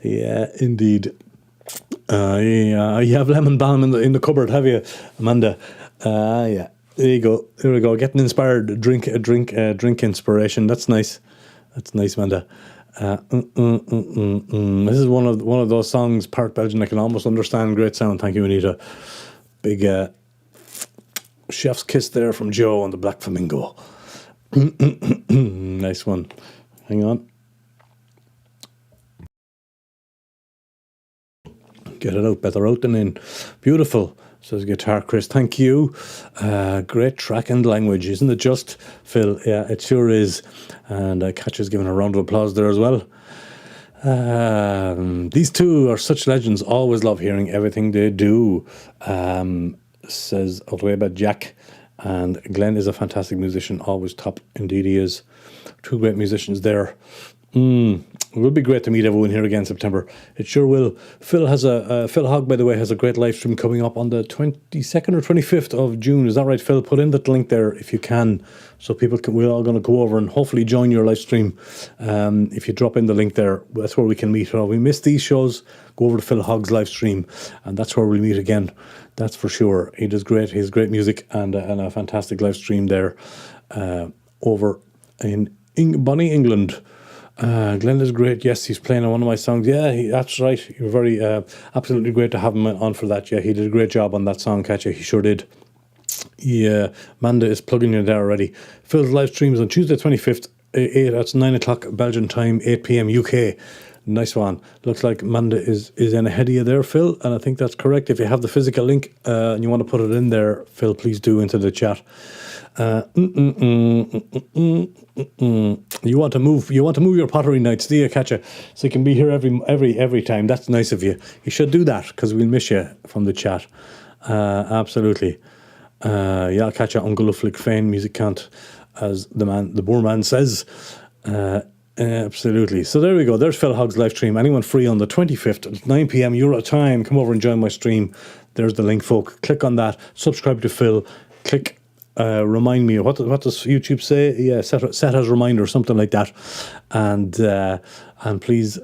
Yeah, indeed. You have lemon balm in the cupboard, have you, Amanda? Yeah. There you go. There we go. Getting inspired. Drink inspiration. That's nice. That's nice, Amanda. This is one of those songs, part Belgian, I can almost understand. Great sound. Thank you, Anita. Big chef's kiss there from Joe on the Black Flamingo. Nice one. Hang on. Get it out, better out than in. Beautiful, says Guitar Chris. Thank you. Great track and language, isn't it just, Phil? Yeah, it sure is. And Catch is giving a round of applause there as well. These two are such legends. Always love hearing everything they do, says Reba Jack. And Glenn is a fantastic musician, always top. Indeed he is. Two great musicians there. It will be great to meet everyone here again in September. It sure will. Phil Hogg, by the way, has a great live stream coming up on the 22nd or 25th of June. Is that right, Phil? Put in that link there if you can, so we're all going to go over and hopefully join your live stream. If you drop in the link there, that's where we can meet. We miss these shows, go over to Phil Hogg's live stream, and that's where we'll meet again. That's for sure. He does great. He has great music and a fantastic live stream there over in Bonnie, England. Glenn is great. Yes, he's playing on one of my songs. Yeah, that's right. You're very absolutely great to have him on for that. Yeah, he did a great job on that song, Katja. He sure did. Yeah, Amanda is plugging you there already. Phil's live streams on Tuesday 25th, that's 9 o'clock Belgian time, 8 p.m. UK. Nice one. Looks like Amanda is in ahead of you there, Phil, and I think that's correct. If you have the physical link and you want to put it in there, Phil, please do into the chat. You want to move your pottery nights, do you, Katja? So you can be here every time. That's nice of you. You should do that, because we'll miss you from the chat. Absolutely. Yeah, Katja Unguluflik Fein music count, as the poor man says. Absolutely. So there we go. There's Phil Hogg's live stream. Anyone free on the 25th at 9 p.m. Euro time, come over and join my stream. There's the link, folk. Click on that. Subscribe to Phil. Click remind me. What does YouTube say? Yeah, set as reminder, something like that. And please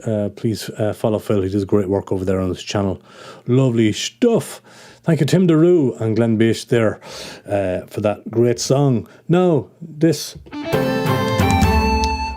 follow Phil. He does great work over there on this channel. Lovely stuff. Thank you, Tim DeRue and Glenn Bish there for that great song. Now, this...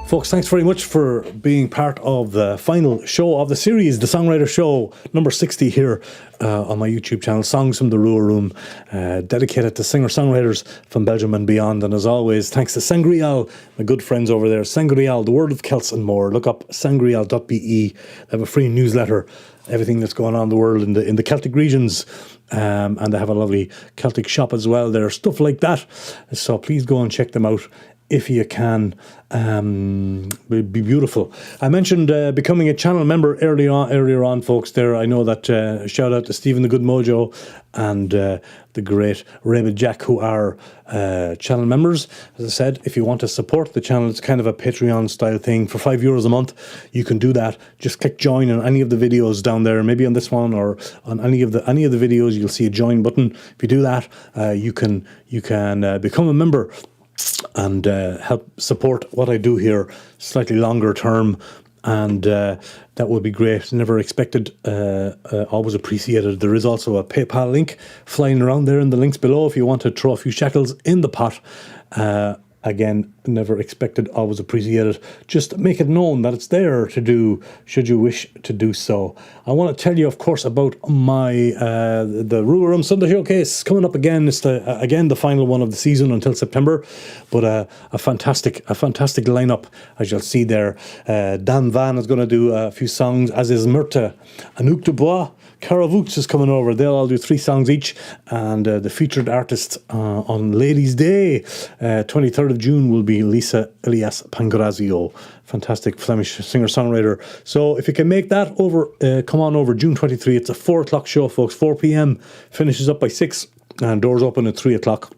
Folks, thanks very much for being part of the final show of the series, the Songwriter Show, number 60 here on my YouTube channel, Songs from the Rua Room, dedicated to singer-songwriters from Belgium and beyond. And as always, thanks to Sangrial, my good friends over there, Sangrial, the World of Celts and more. Look up sangrial.be. They have a free newsletter, everything that's going on in the world in the Celtic regions. And they have a lovely Celtic shop as well there, stuff like that. So please go and check them out. if you can. Would be beautiful. I mentioned becoming a channel member earlier on, folks. There, I know that shout out to Stephen the Good Mojo and the great Rabbit Jack, who are channel members. As I said, if you want to support the channel, it's kind of a Patreon style thing. For €5 a month, you can do that. Just click join on any of the videos down there, maybe on this one or on any of the videos. You'll see a join button. If you do that, you can become a member and help support what I do here slightly longer term, and that would be great. Never expected, always appreciated. There is also a PayPal link flying around there in the links below if you want to throw a few shekels in the pot. Again, never expected, always appreciated. Just make it known that it's there to do, should you wish to do so. I want to tell you, of course, about my the Rua Room Sunday Showcase coming up again. It's the final one of the season until September, but a fantastic lineup, as you'll see there. Dan Van is going to do a few songs, as is Myrta, Anouk Dubois, Cara Voots is coming over. They'll all do 3 songs each, and the featured artist on Ladies' Day, 23rd of June, will be Lisa Elias Pangrazio, fantastic Flemish singer-songwriter. So if you can make that over, come on over June 23. It's a 4 o'clock show, folks. 4 p.m. finishes up by 6, and doors open at 3 o'clock.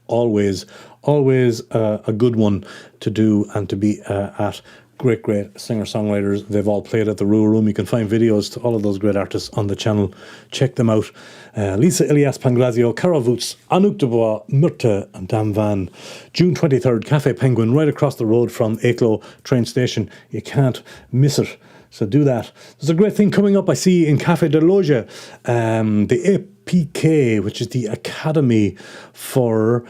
Always a good one to do and to be at. Great singer-songwriters. They've all played at the Rua Room. You can find videos to all of those great artists on the channel. Check them out. Lisa Elias Pangrazio, Cara Voots, Anouk Dubois, Myrta and Dan Van. June 23rd, Cafe Penguin, right across the road from Eeklo train station. You can't miss it. So do that. There's a great thing coming up, I see, in Café de Loge. The APK, which is the Academy for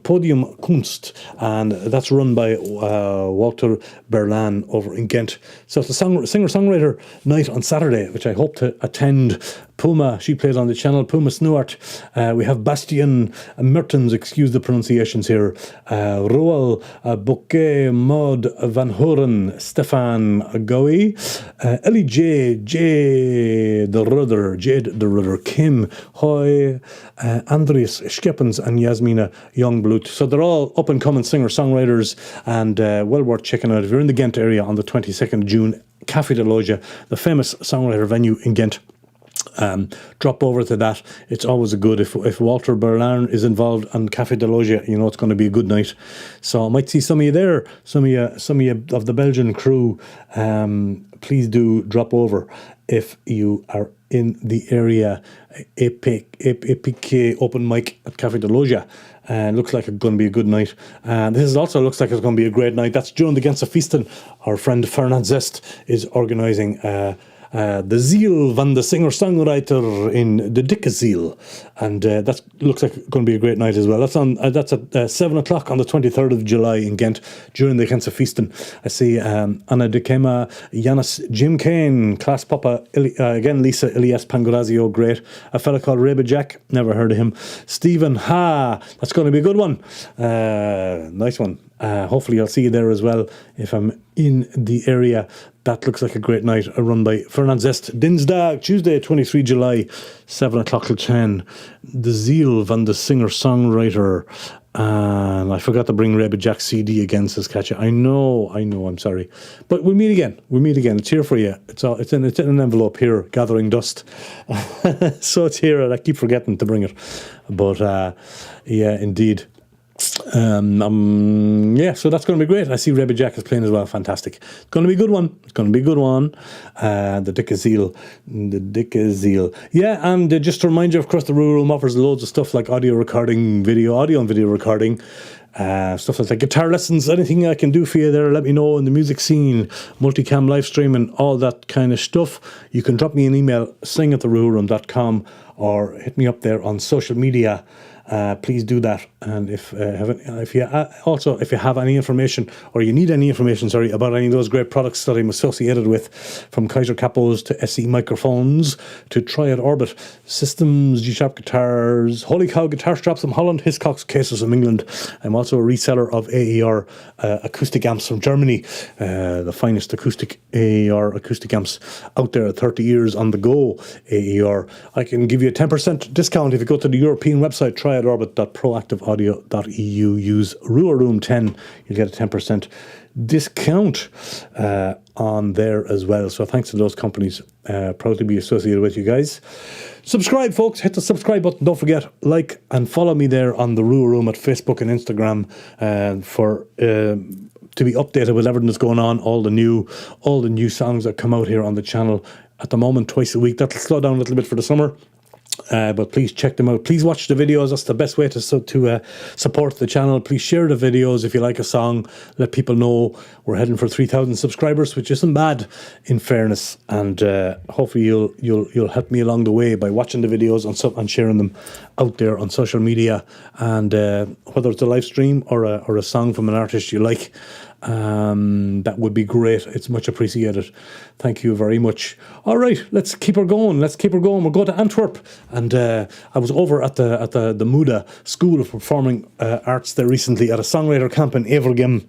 Podium Kunst, and that's run by Walter Berlan over in Ghent. So it's a singer-songwriter night on Saturday, which I hope to attend. Puma, she plays on the channel, Puma Snuart. We have Bastian Mertens, excuse the pronunciations here, Roel Bouquet, Maud Van Horen, Stefan Goey, Ellie Jade the Rudder, Kim Hoy, Andreas Schepens and Yasmina Youngblut. So they're all up-and-coming singer-songwriters, and well worth checking out. If you're in the Ghent area on the 22nd of June, Café de Loge, the famous songwriter venue in Ghent. Drop over to that. It's always a good, if Walter Berlan is involved on Café de Loge, you know it's going to be a good night. So I might see some of you there, some of you of the Belgian crew. Please do drop over if you are in the area. APK open mic at Café de Loge. Looks like it's going to be a good night. And this also looks like it's going to be a great night. That's during the Gentse Feesten. Our friend Fernand Zest is organising the Ziel van de singer-songwriter in de Dikke Ziel, and that looks like it's going to be a great night as well. That's at 7 o'clock on the 23rd of July in Ghent during the Gentse Feesten. I see Anna de Kema, Janis Jim Kane, Klaas Papa, again Lisa Elias Pangrazio, great. A fella called Rabbit Jack, never heard of him. Stephen Ha, that's going to be a good one. Nice one. Hopefully I'll see you there as well if I'm in the area. That looks like a great night, run by Fernand Zest. Dinsdag, Tuesday, 23 July, 7 o'clock till 10. The Ziel van de singer-songwriter. And I forgot to bring Rabbit Jack's CD again, says Katja. I know, I'm sorry. But we'll meet again. It's here for you. It's in an envelope here, gathering dust. So it's here, and I keep forgetting to bring it. But yeah, indeed. So that's going to be great. I see Rabbit Jack is playing as well. Fantastic. It's going to be a good one. The Dikke Ziel. Yeah, and just to remind you, of course, the Rua Room offers loads of stuff like audio and video recording. Stuff like guitar lessons, anything I can do for you there, let me know. In the music scene, multicam live stream and all that kind of stuff, you can drop me an email, sing@theruaroom.com, or hit me up there on social media. Please do that. And if you have any information, or you need any information, about any of those great products that I'm associated with, from Kaiser Capos to SE microphones to Triad Orbit systems, G-Sharp guitars, Holy Cow guitar straps from Holland, Hiscox cases from England. I'm also a reseller of AER acoustic amps from Germany, the finest acoustic AER acoustic amps out there, 30 years on the go. AER. I can give you a 10% discount if you go to the European website, try quietorbit.proactiveaudio.eu. Use Rua Room 10. You'll get a 10% discount on there as well. So thanks to those companies. Proud to be associated with you guys. Subscribe, folks. Hit the subscribe button. Don't forget, like and follow me there on the Rua Room at Facebook and Instagram for to be updated with everything that's going on. All the new songs that come out here on the channel at the moment, twice a week. That'll slow down a little bit for the summer. But please check them out. Please watch the videos. That's the best way to support the channel. Please share the videos if you like a song. Let people know we're heading for 3,000 subscribers, which isn't bad, in fairness. And hopefully you'll help me along the way by watching the videos and sharing them out there on social media. And whether it's a live stream or a song from an artist you like, that would be great. It's much appreciated. Thank you very much. All right, let's keep her going. We'll go to Antwerp, and I was over at the Muda School of Performing Arts there recently at a songwriter camp in Evergem,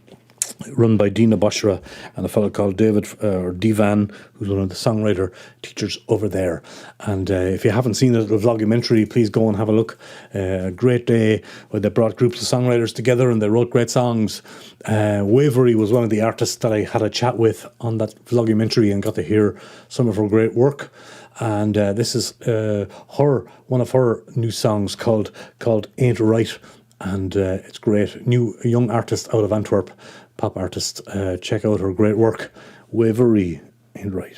run by Dina Boshra and a fellow called David or Divan, who's one of the songwriter teachers over there. And if you haven't seen the vlogumentary, please go and have a look. A great day where they brought groups of songwriters together and they wrote great songs. Wavery was one of the artists that I had a chat with on that vlogumentary and got to hear some of her great work. And this is one of her new songs called Ain't Right. And it's great. A young artist out of Antwerp, pop artist. Check out her great work. Wavery, Ain't Right.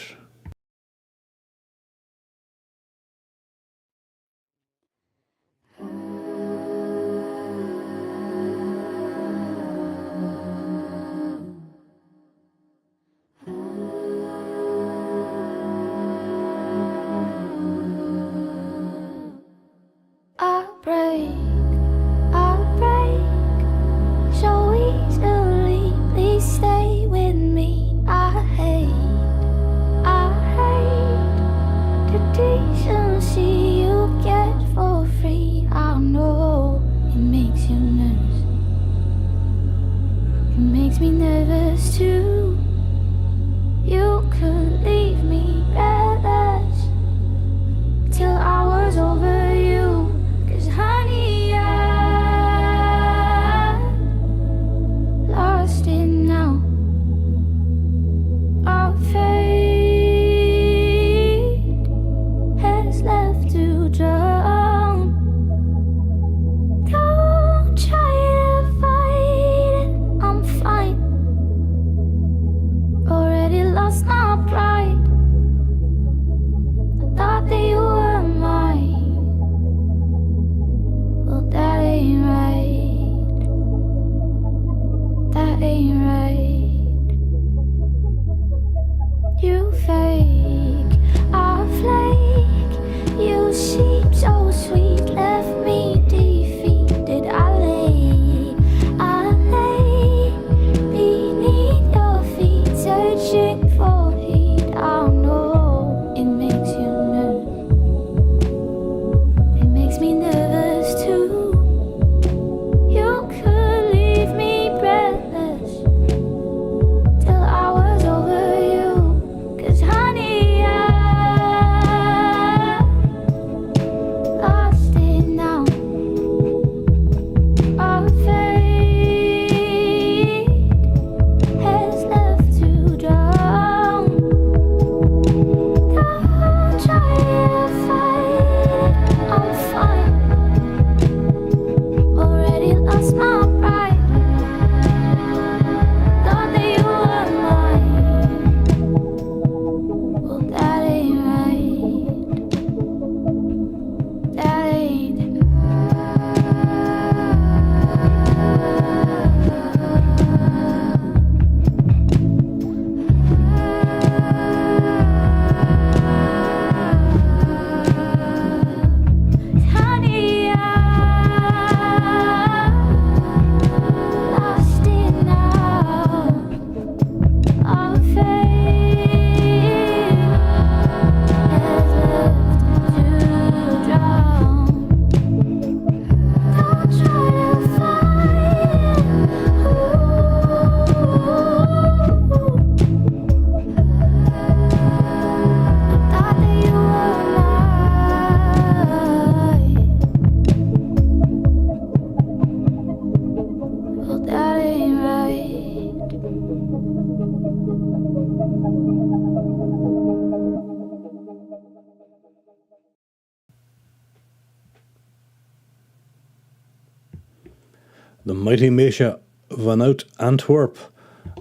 The mighty Meisha van out Antwerp,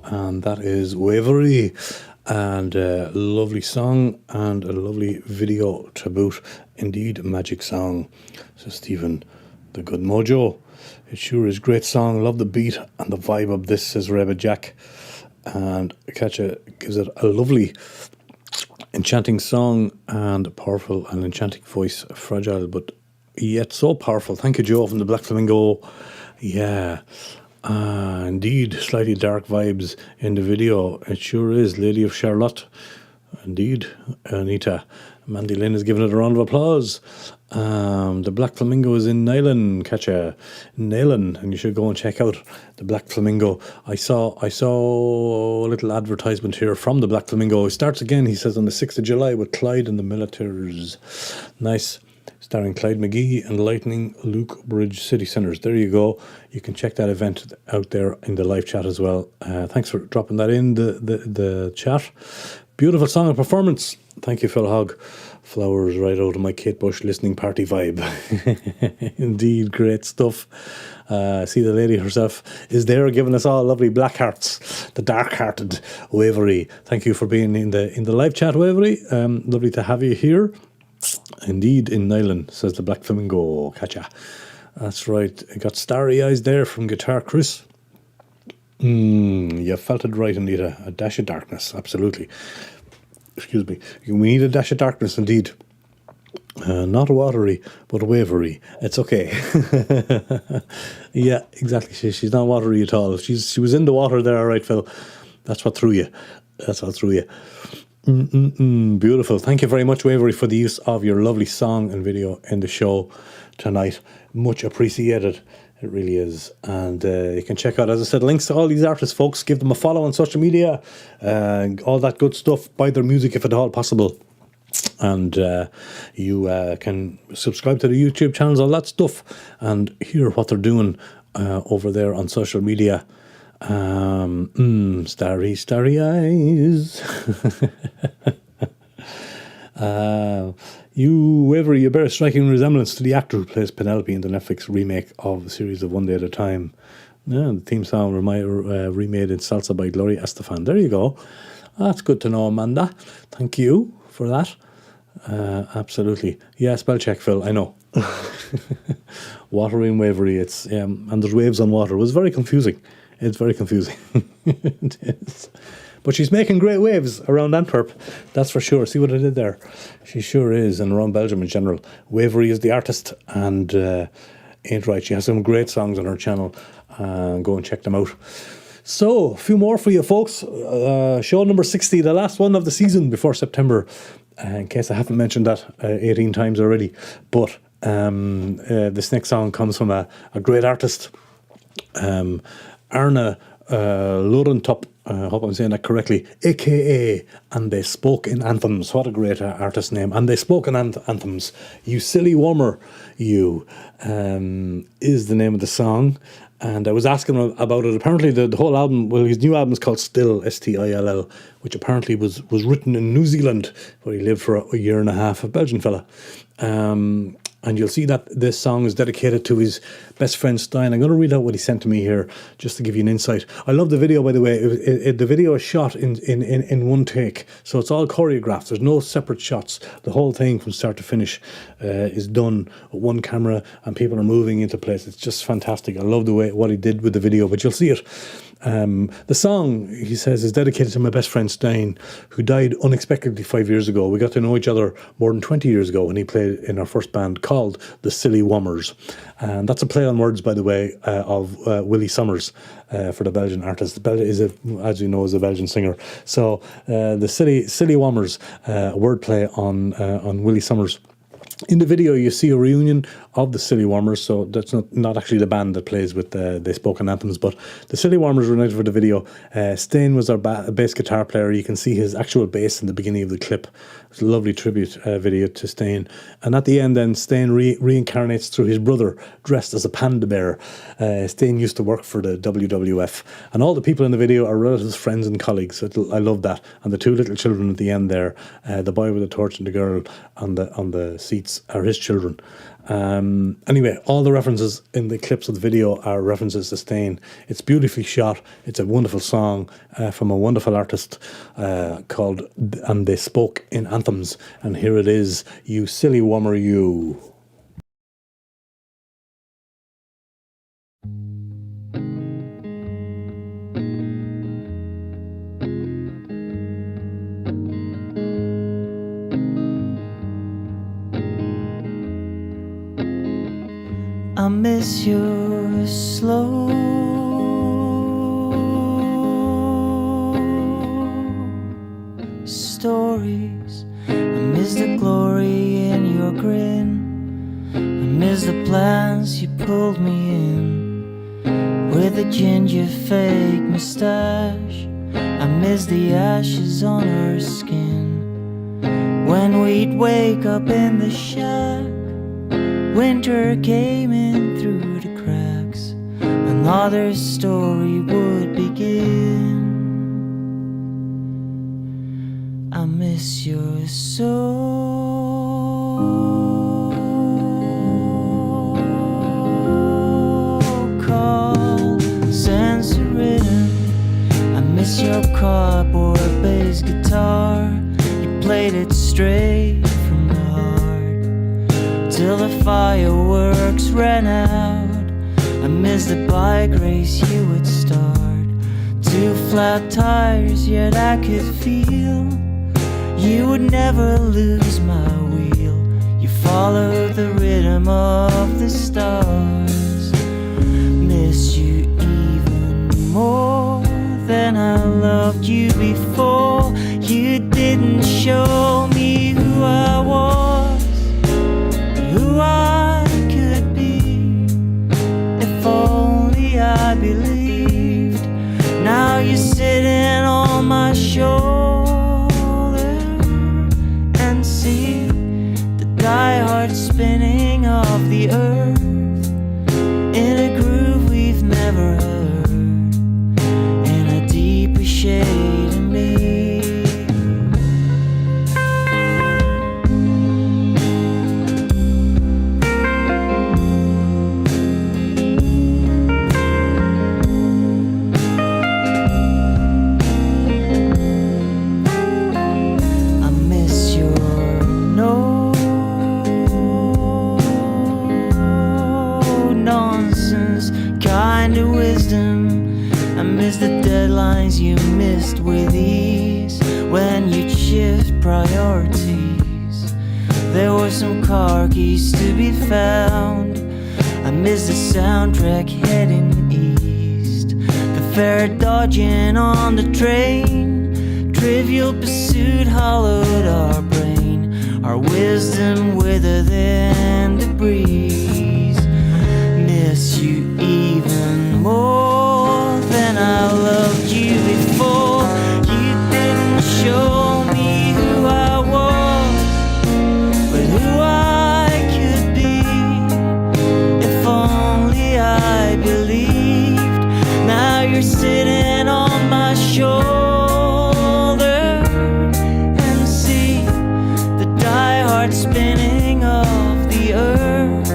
and that is Wavery, and a lovely song and a lovely video to boot. Indeed, a magic song, says Stephen the Good Mojo. It sure is a great song. Love the beat and the vibe of this, says Rebbe Jack, and Katja gives it a lovely enchanting song and a powerful and enchanting voice, fragile but yet so powerful. Thank you, Joe, from the Black Flamingo. Yeah, indeed, slightly dark vibes in the video. It sure is. Lady of Charlotte. Indeed, Anita. Mandy Lynn is giving it a round of applause. The Black Flamingo is in Nylon, Katja. Nylon, and you should go and check out the Black Flamingo. I saw a little advertisement here from the Black Flamingo. It starts again, he says, on the 6th of July with Clyde and the Militaries. Nice. Starring Clyde McGee and Lightning Luke Bridge City Centres. There you go. You can check that event out there in the live chat as well. Thanks for dropping that in the chat. Beautiful song and performance. Thank you, Phil Hogg. Flowers right out of my Kate Bush listening party vibe. Indeed, great stuff. See, the lady herself is there giving us all lovely black hearts. The dark-hearted Wavery. Thank you for being in the live chat, Wavery. Lovely to have you here. Indeed, in Nylon, says the Black Flamingo. Katja. That's right. I got starry eyes there from Guitar Chris. You felt it right, Anita. A dash of darkness, absolutely. Excuse me. We need a dash of darkness, indeed. Not watery, but wavery. It's okay. Yeah, exactly. She's not watery at all. She was in the water there, all right, Phil. That's what threw you. Beautiful. Thank you very much, Wavery, for the use of your lovely song and video in the show tonight. Much appreciated. It really is. And you can check out, as I said, links to all these artists, folks. Give them a follow on social media. All that good stuff. Buy their music if at all possible. And you can subscribe to the YouTube channels, all that stuff, and hear what they're doing over there on social media. Starry eyes. You bear a striking resemblance to the actor who plays Penelope in the Netflix remake of the series of One Day at a Time. Yeah, the theme song remade in salsa by Gloria Estefan. There you go. That's good to know, Amanda. Thank you for that. Absolutely. Yeah, spell check, Phil. I know. Watery and wavery. It's and there's waves on water. It was very confusing. It's very confusing. It is. But she's making great waves around Antwerp, that's for sure. See what I did there? She sure is, and around Belgium in general. Wavery is the artist, and ain't right. She has some great songs on her channel. Go and check them out. So, a few more for you, folks. Show number 60, the last one of the season before September. In case I haven't mentioned that 18 times already. But this next song comes from a great artist, Arne Lorentop. I hope I'm saying that correctly, aka And They Spoke in Anthems. What a great artist name. And They Spoke in Anthems. You Silly Warmer You is the name of the song. And I was asking him about it. Apparently the whole album, well, his new album is called Still, Still, which apparently was written in New Zealand, where he lived for a year and a half, a Belgian fella. And you'll see that this song is dedicated to his best friend Stein. I'm going to read out what he sent to me here, just to give you an insight. I love the video, by the way. The video is shot in one take, so it's all choreographed. There's no separate shots. The whole thing from start to finish is done with one camera, and people are moving into place. It's just fantastic. I love the way what he did with the video, but you'll see it. The song, he says, is dedicated to my best friend Stein, who died unexpectedly 5 years ago. We got to know each other more than 20 years ago when he played in our first band called the Silly Wummers. And that's a play on words, by the way, of Willie Summers, for the Belgian artist. As you know, is a Belgian singer. So the Silly Wummers, wordplay on Willie Summers. In the video, you see a reunion of the Silly Warmers, so that's not actually the band that plays with the spoken anthems, but the Silly Warmers reunited for the video. Stain was our bass guitar player. You can see his actual bass in the beginning of the clip. It's a lovely tribute video to Stain. And at the end then, Stain reincarnates through his brother, dressed as a panda bear. Stain used to work for the WWF. And all the people in the video are relatives, friends and colleagues. So I love that. And the two little children at the end there, the boy with the torch and the girl on the seats, are his children. Anyway, all the references in the clips of the video are references to Stain. It's beautifully shot. It's a wonderful song from a wonderful artist called, and they spoke in anthems. And here it is, You Silly Warmer You. I miss your slow stories. I miss the glory in your grin. I miss the plans you pulled me in with a ginger fake mustache. I miss the ashes on our skin when we'd wake up in the shack. Winter came in through the cracks. Another story would begin. I miss your so-called sense of rhythm. I miss your cardboard bass guitar. You played it straight from the heart till the fireworks ran out. I miss the bike race you would start. 2 flat tires, yet I could feel you would never lose my wheel. You followed the rhythm of the stars. Miss you even more than I loved you before. You didn't show me who I was, who I could be. If only I believed. Now you're sitting on my shoulder and see the diehard spinning of the earth in a groove we've never heard, in a deeper shade of me. You missed with ease when you'd shift priorities. There were some car keys to be found. I miss the soundtrack heading east, the fare dodging on the train. Trivial pursuit hollowed our brain, our wisdom withered in the breeze. Miss you even more than I loved you before. You didn't show me who I was, but who I could be. If only I believed. Now you're sitting on my shoulder and see the diehard spinning of the earth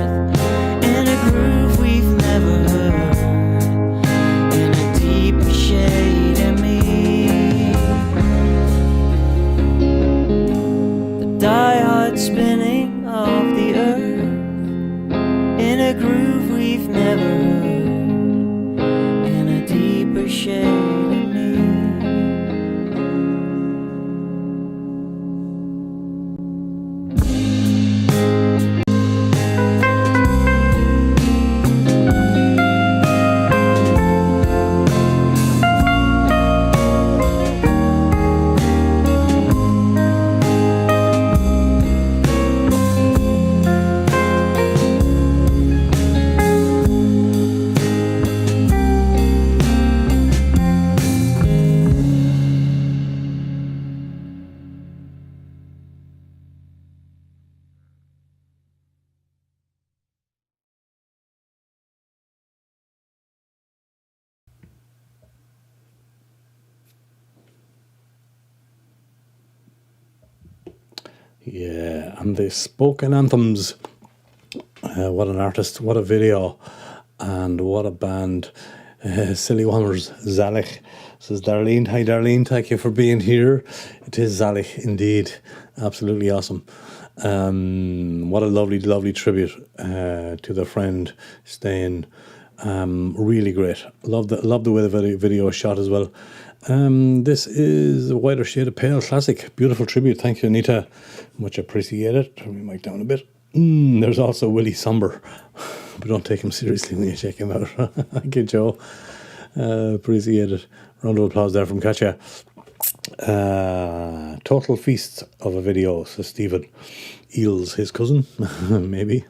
in a groove we've never heard, in a deep shade. Yeah, and the spoken anthems. What an artist, what a video, and what a band. Silly Wonders, Zalich. Says Darlene. Hi Darlene, thank you for being here. It is Zalich indeed. Absolutely awesome. What a lovely, lovely tribute to their friend Stain. Really great. Love the way the video is shot as well. This is a Whiter Shade of Pale classic. Beautiful tribute. Thank you, Anita. Much appreciated. Turn my mic down a bit. There's also Willie Somber, but don't take him seriously when you check him out. Thank you, Joe. Appreciate it. Round of applause there from Katya. Total feast of a video, says Stephen. Eels, his cousin, maybe.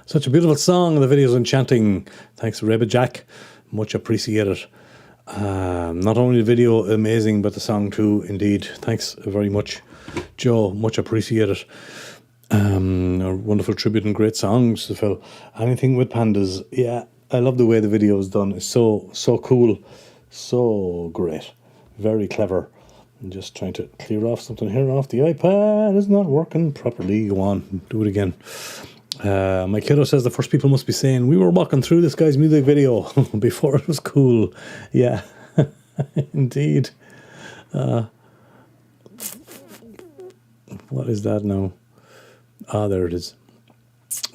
Such a beautiful song. The video's enchanting. Thanks, Rebbe Jack. Much appreciated. Not only the video amazing, but the song too, indeed. Thanks very much, Joe. Much appreciated. A wonderful tribute and great songs, Phil. Anything with pandas. Yeah, I love the way the video is done. It's so cool. So great. Very clever. I'm just trying to clear off something here off the iPad. It's not working properly. Go on, do it again. My kiddo says the first people must be saying, we were walking through this guy's music video before it was cool. Yeah, indeed. What is that now? There it is.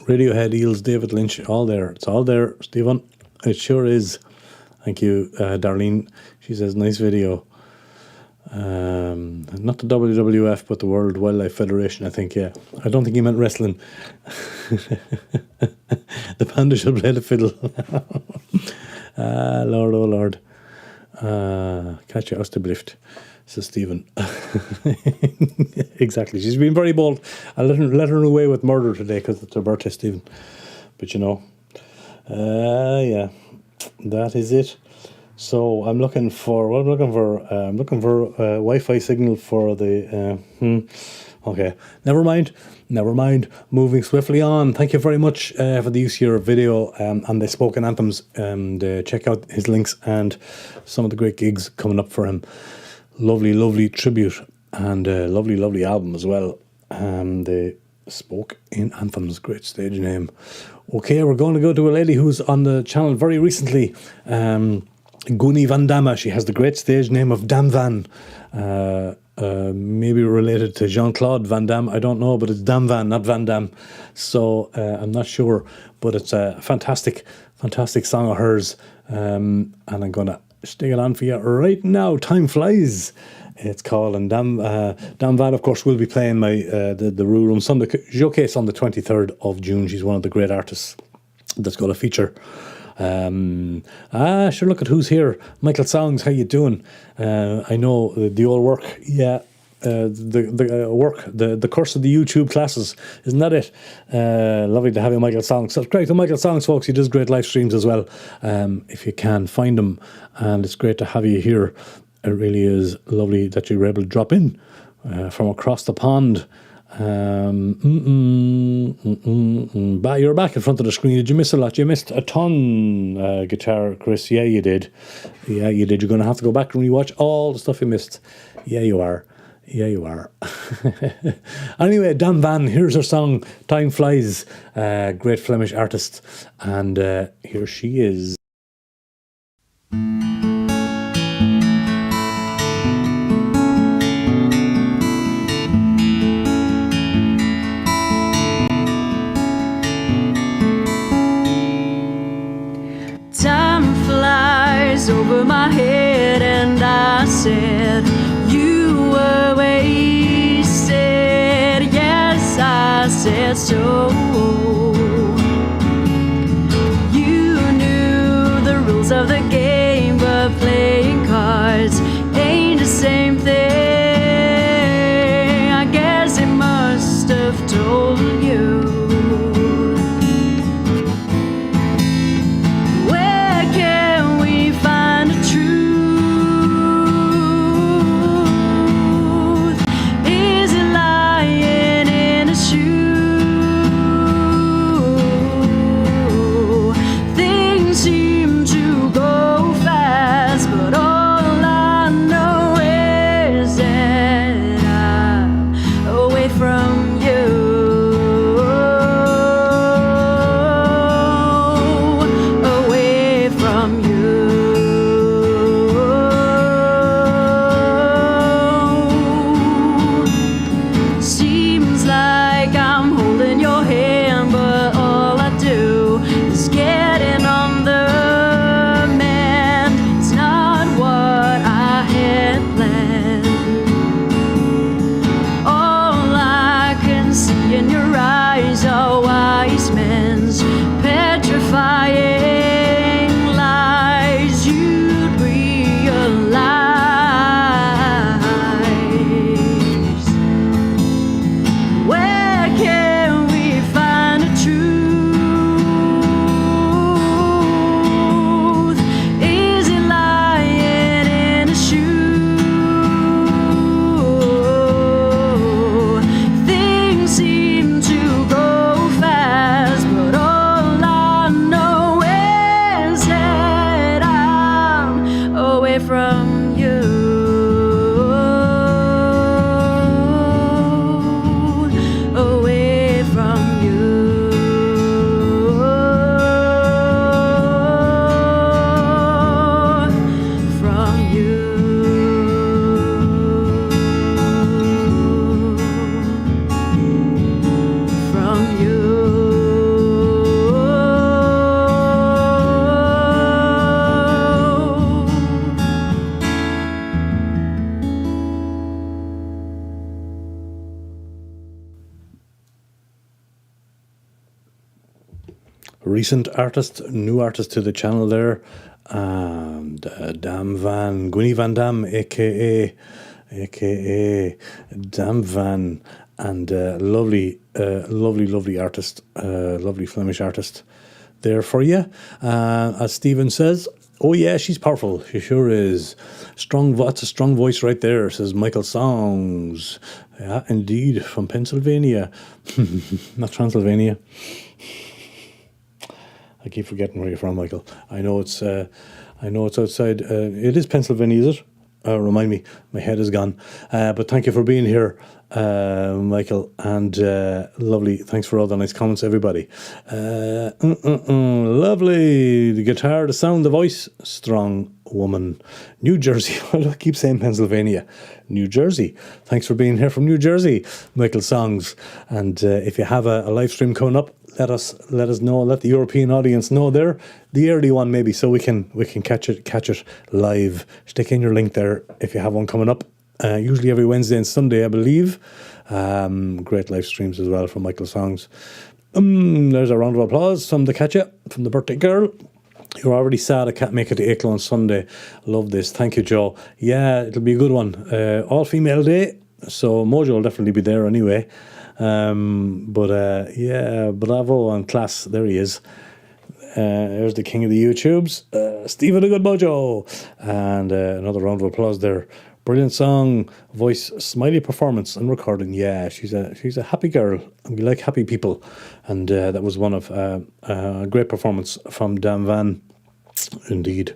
Radiohead, Eels, David Lynch, all there. It's all there, Stephen. It sure is. Thank you, Darlene. She says, nice video. Not the WWF, but the World Wildlife Federation, I think, yeah. I don't think he meant wrestling. The panda should play the fiddle. Lord, oh Lord. Catch you aus der Blift, says Stephen. Exactly. She's been very bold. I let her away with murder today because it's her birthday, Stephen. But you know, yeah, that is it. So I'm looking for Wi-Fi signal for the. Okay, never mind. Moving swiftly on. Thank you very much for the use of your video and the spoken anthems. And check out his links and some of the great gigs coming up for him. Lovely tribute and lovely album as well. The Spoke in Anthems, great stage name. Okay, we're going to go to a lady who's on the channel very recently. Goonie Van Damme. She has the great stage name of Dam Van. Maybe related to Jean-Claude Van Damme, I don't know, but it's Dam Van, not Van Damme. So I'm not sure, but it's a fantastic song of hers. And I'm going to stick it on for you right now. Time Flies, it's called. And Dam Van, of course, will be playing my the Rua Room Sunday showcase on the 23rd of June. She's one of the great artists that's got a feature. Sure, look at who's here. Michael Songs, how you doing? I know the old work, yeah. The work, the course of the YouTube classes, isn't that it? Lovely to have you, Michael Songs. Subscribe to Michael Songs, folks. He does great live streams as well. If you can find him, and it's great to have you here. It really is lovely that you were able to drop in from across the pond. You're back in front of the screen. Did you miss a lot? You missed a ton, Guitar Chris. Yeah, you did. You're going to have to go back and rewatch all the stuff you missed. Yeah, you are. Anyway, Dam Van, here's her song, Time Flies. Great Flemish artist. And here she is. Over my head, and I said you were wasted. Yes, I said so. You knew the rules of the game, but playing cards ain't the same thing. I guess it must have told you. recent artist, new artist to the channel there. And Gwynnie Van Dam, aka Dam Van, and lovely artist, lovely Flemish artist there for you. As Stephen says, oh yeah, she's powerful. She sure is. That's a strong voice right there, says Michael Songs. Yeah, indeed, from Pennsylvania. Not Transylvania. I keep forgetting where you're from, Michael. I know it's outside. It is Pennsylvania, is it? Remind me, my head is gone. But thank you for being here, Michael, and lovely. Thanks for all the nice comments, everybody. Lovely. The guitar, the sound, the voice. Strong woman. New Jersey. Why do I keep saying Pennsylvania? New Jersey. Thanks for being here from New Jersey, Michael Songs. And if you have a live stream coming up, let us know. Let the European audience know there, the early one maybe, so we can catch it live. Stick in your link there if you have one coming up. Usually every Wednesday and Sunday, I believe. Great live streams as well from Michael Songs. There's a round of applause. Some to catch you from the birthday girl. You're already sad I can't make it to Aiklo on Sunday. Love this. Thank you, Joe. Yeah, it'll be a good one. All female day, so Mojo will definitely be there anyway. Yeah, bravo and class. There he is. There's the king of the YouTubes, Stephen a Good Mojo. And another round of applause there. Brilliant song, voice, smiley performance and recording. Yeah, she's a happy girl, and we like happy people. And that was one of a great performance from Dan Van. Indeed.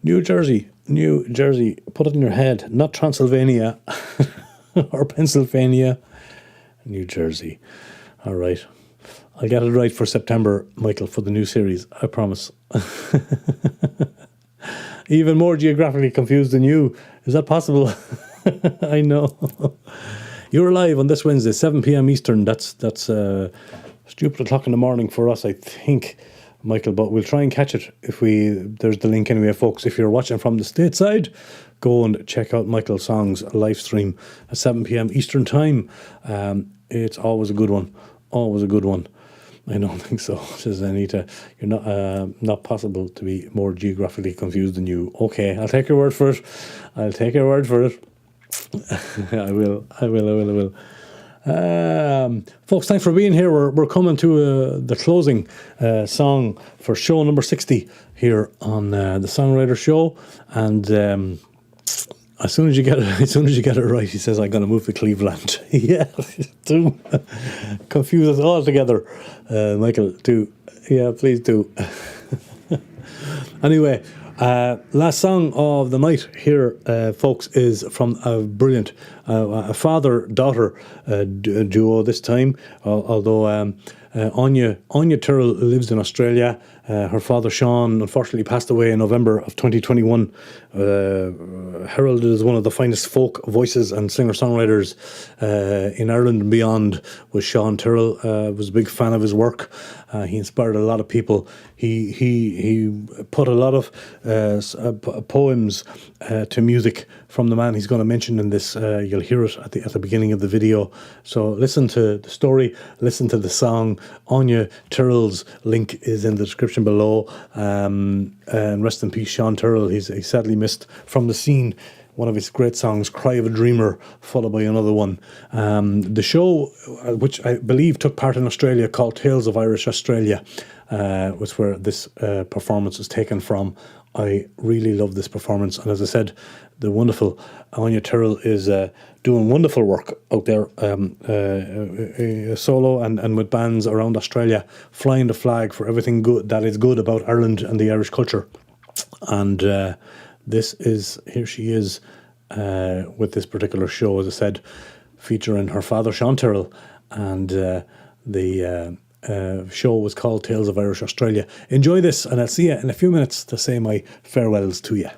New Jersey. Put it in your head. Not Transylvania or Pennsylvania. New Jersey. All right. I'll get it right for September, Michael, for the new series. I promise. Even more geographically confused than you. Is that possible? I know. You're live on this Wednesday, 7 p.m. Eastern. That's stupid o'clock in the morning for us, I think, Michael. But we'll try and catch it if there's the link anyway, folks. If you're watching from the stateside, go and check out Michael Song's live stream at 7 p.m. Eastern time. It's always a good one. Always a good one. I don't think so, says Anita. You're not possible to be more geographically confused than you. Okay, I'll take your word for it. I will. Folks, thanks for being here. We're coming to the closing song for show number 60 here on the Songwriter Show. And as soon as you get it right, he says, I'm going to move to Cleveland. Yeah, do confuse us all together, Michael. Do, yeah, please do. Anyway, last song of the night here, folks, is from a brilliant a father-daughter duo this time. Although Anya Tyrrell lives in Australia. Her father, Sean, unfortunately passed away in November of 2021. Heralded as one of the finest folk voices and singer-songwriters in Ireland and beyond was Sean Tyrrell. Was a big fan of his work. He inspired a lot of people. He put a lot of poems to music from the man he's going to mention in this. You'll hear it at the beginning of the video. So listen to the story, listen to the song. Anya Tyrrell's link is in the description below. And rest in peace, Sean Tyrrell. He's sadly missed from the scene. One of his great songs, Cry of a Dreamer, followed by another one. The show, which I believe took part in Australia, called Tales of Irish Australia, was where this performance was taken from. I really love this performance. And as I said, the wonderful Anya Tyrrell is doing wonderful work out there, solo and with bands around Australia, flying the flag for everything good that is good about Ireland and the Irish culture. And here she is with this particular show, as I said, featuring her father, Sean Tyrrell, and the show was called Tales of Irish Australia. Enjoy this, and I'll see you in a few minutes to say my farewells to you.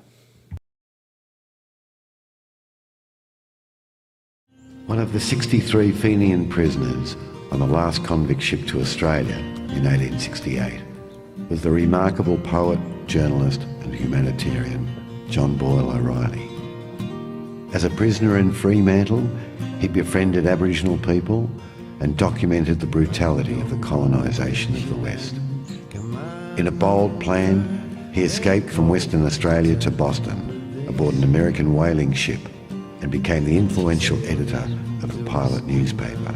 One of the 63 Fenian prisoners on the last convict ship to Australia in 1868 was the remarkable poet, journalist and humanitarian John Boyle O'Reilly. As a prisoner in Fremantle, he befriended Aboriginal people and documented the brutality of the colonisation of the West. In a bold plan, he escaped from Western Australia to Boston aboard an American whaling ship and became the influential editor of a pilot newspaper.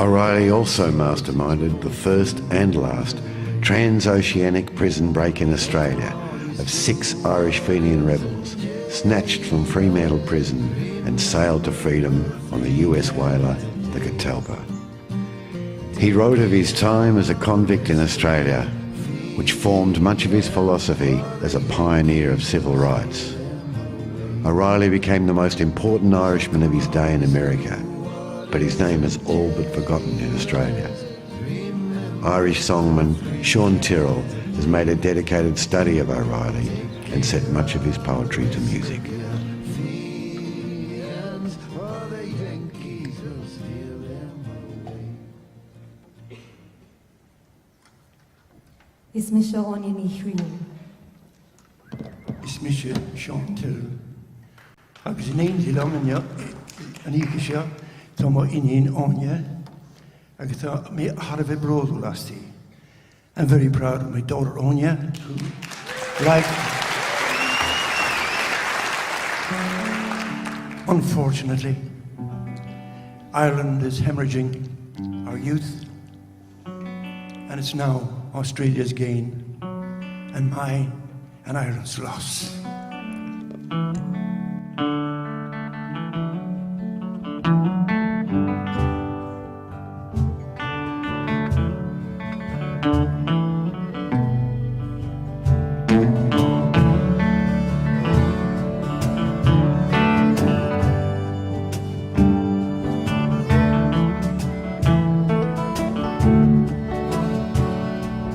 O'Reilly also masterminded the first and last transoceanic prison break in Australia of 6 Irish Fenian rebels snatched from Fremantle prison and sailed to freedom on the US whaler, the Catalpa. He wrote of his time as a convict in Australia, which formed much of his philosophy as a pioneer of civil rights. O'Reilly became the most important Irishman of his day in America, but his name is all but forgotten in Australia. Irish songman Sean Tyrrell has made a dedicated study of O'Reilly and set much of his poetry to music. Is Mr. Onion Ihrin? Is Mr. Sean Tyrrell. Agus in ein zil amanya an ikisha tomo inin onya agus me harve brodu lasti. I'm very proud of my daughter Onya, who, like, unfortunately, Ireland is hemorrhaging our youth, and it's now Australia's gain, and mine and Ireland's loss.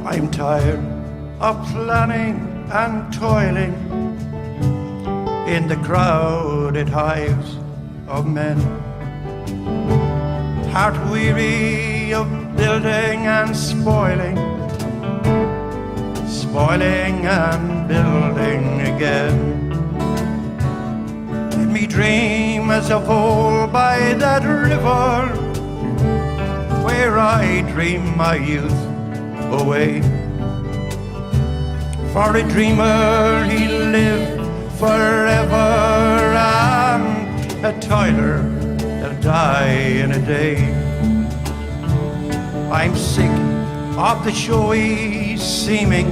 I'm tired of planning and toiling in the crowded hives of men, heart weary of building and spoiling, spoiling and building again. Let me dream as of old by that river where I dream my youth away. For a dreamer he'll live forever, and a toiler he'll die in a day. I'm sick of the showy seeming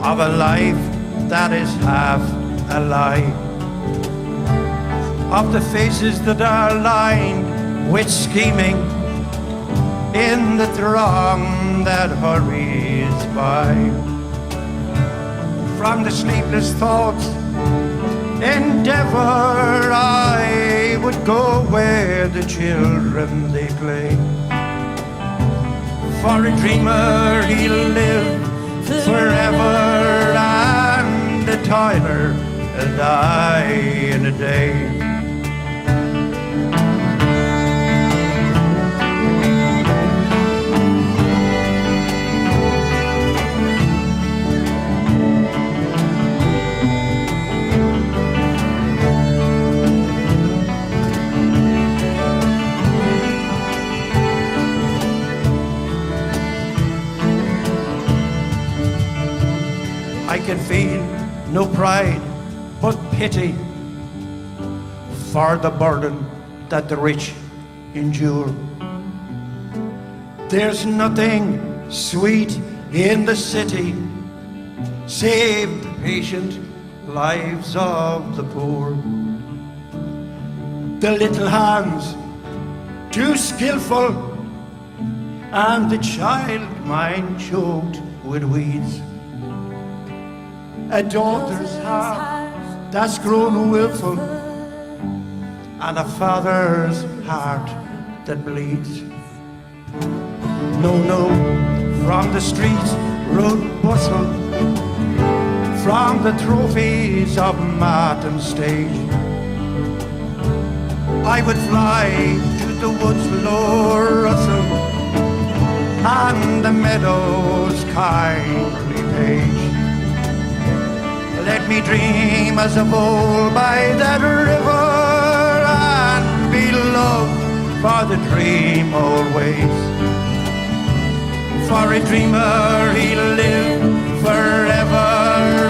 of a life that is half a lie, of the faces that are lined with scheming in the throng that hurries by. From the sleepless thoughts endeavor I would go where the children they play. For a dreamer he'll live forever, and a toiler will die in a day. I can feel no pride but pity for the burden that the rich endure. There's nothing sweet in the city save the patient lives of the poor. The little hands too skillful, and the child mind choked with weeds. A daughter's heart that's grown willful, and a father's heart that bleeds. No, no, from the streets road bustle, from the trophies of Martin stage, I would fly to the woods low rustle and the meadows kindly page. Let me dream as of old by that river, and be loved for the dream always. For a dreamer he'll live forever,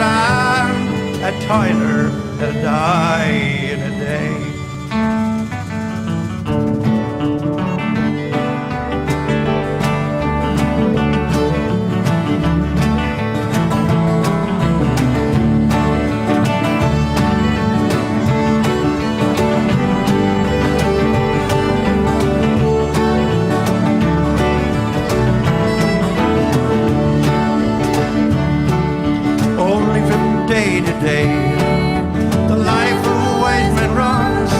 and a toiler he'll die in a day. Day to day, the life of a wise man runs.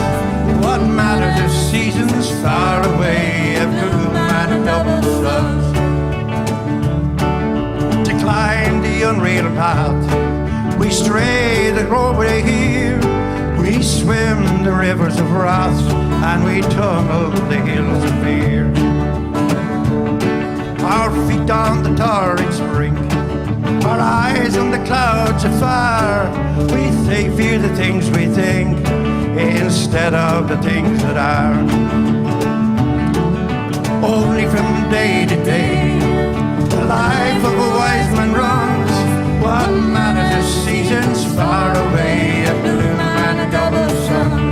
What matters if seasons far away have gloom and double suns? To climb the unreal path, we stray the roadway here. We swim the rivers of wrath, and we tunnel the hills of fear. Our feet on the torrent's brink, our eyes on the clouds afar. We fear the things we think instead of the things that are. Only from day to day, the life of a wise man runs. What matters if seasons far away, a bloom and a double sun?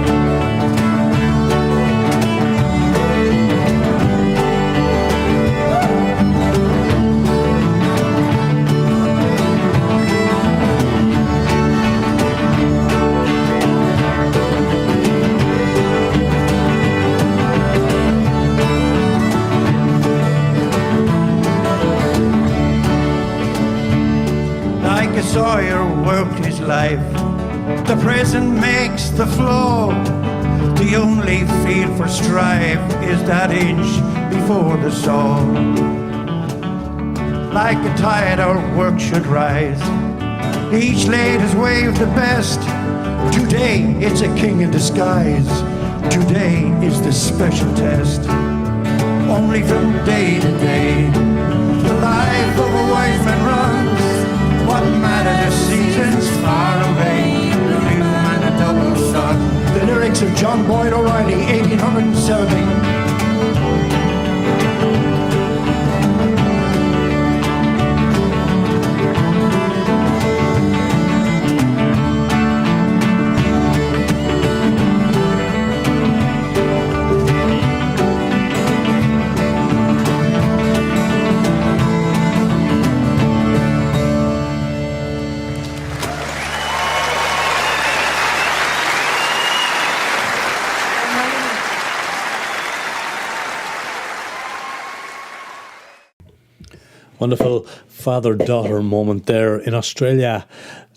A sawyer worked his life, the present makes the flow. The only field for strife is that inch before the sow. Like a tide our work should rise, each lad has waved the best. Today it's a king in disguise, today is the special test. Only from day to day, the life of a wise man runs. What matter the seasons far away, the gloom and the double sun? The lyrics of John Boyd O'Reilly, 1870. Wonderful father-daughter moment there in Australia.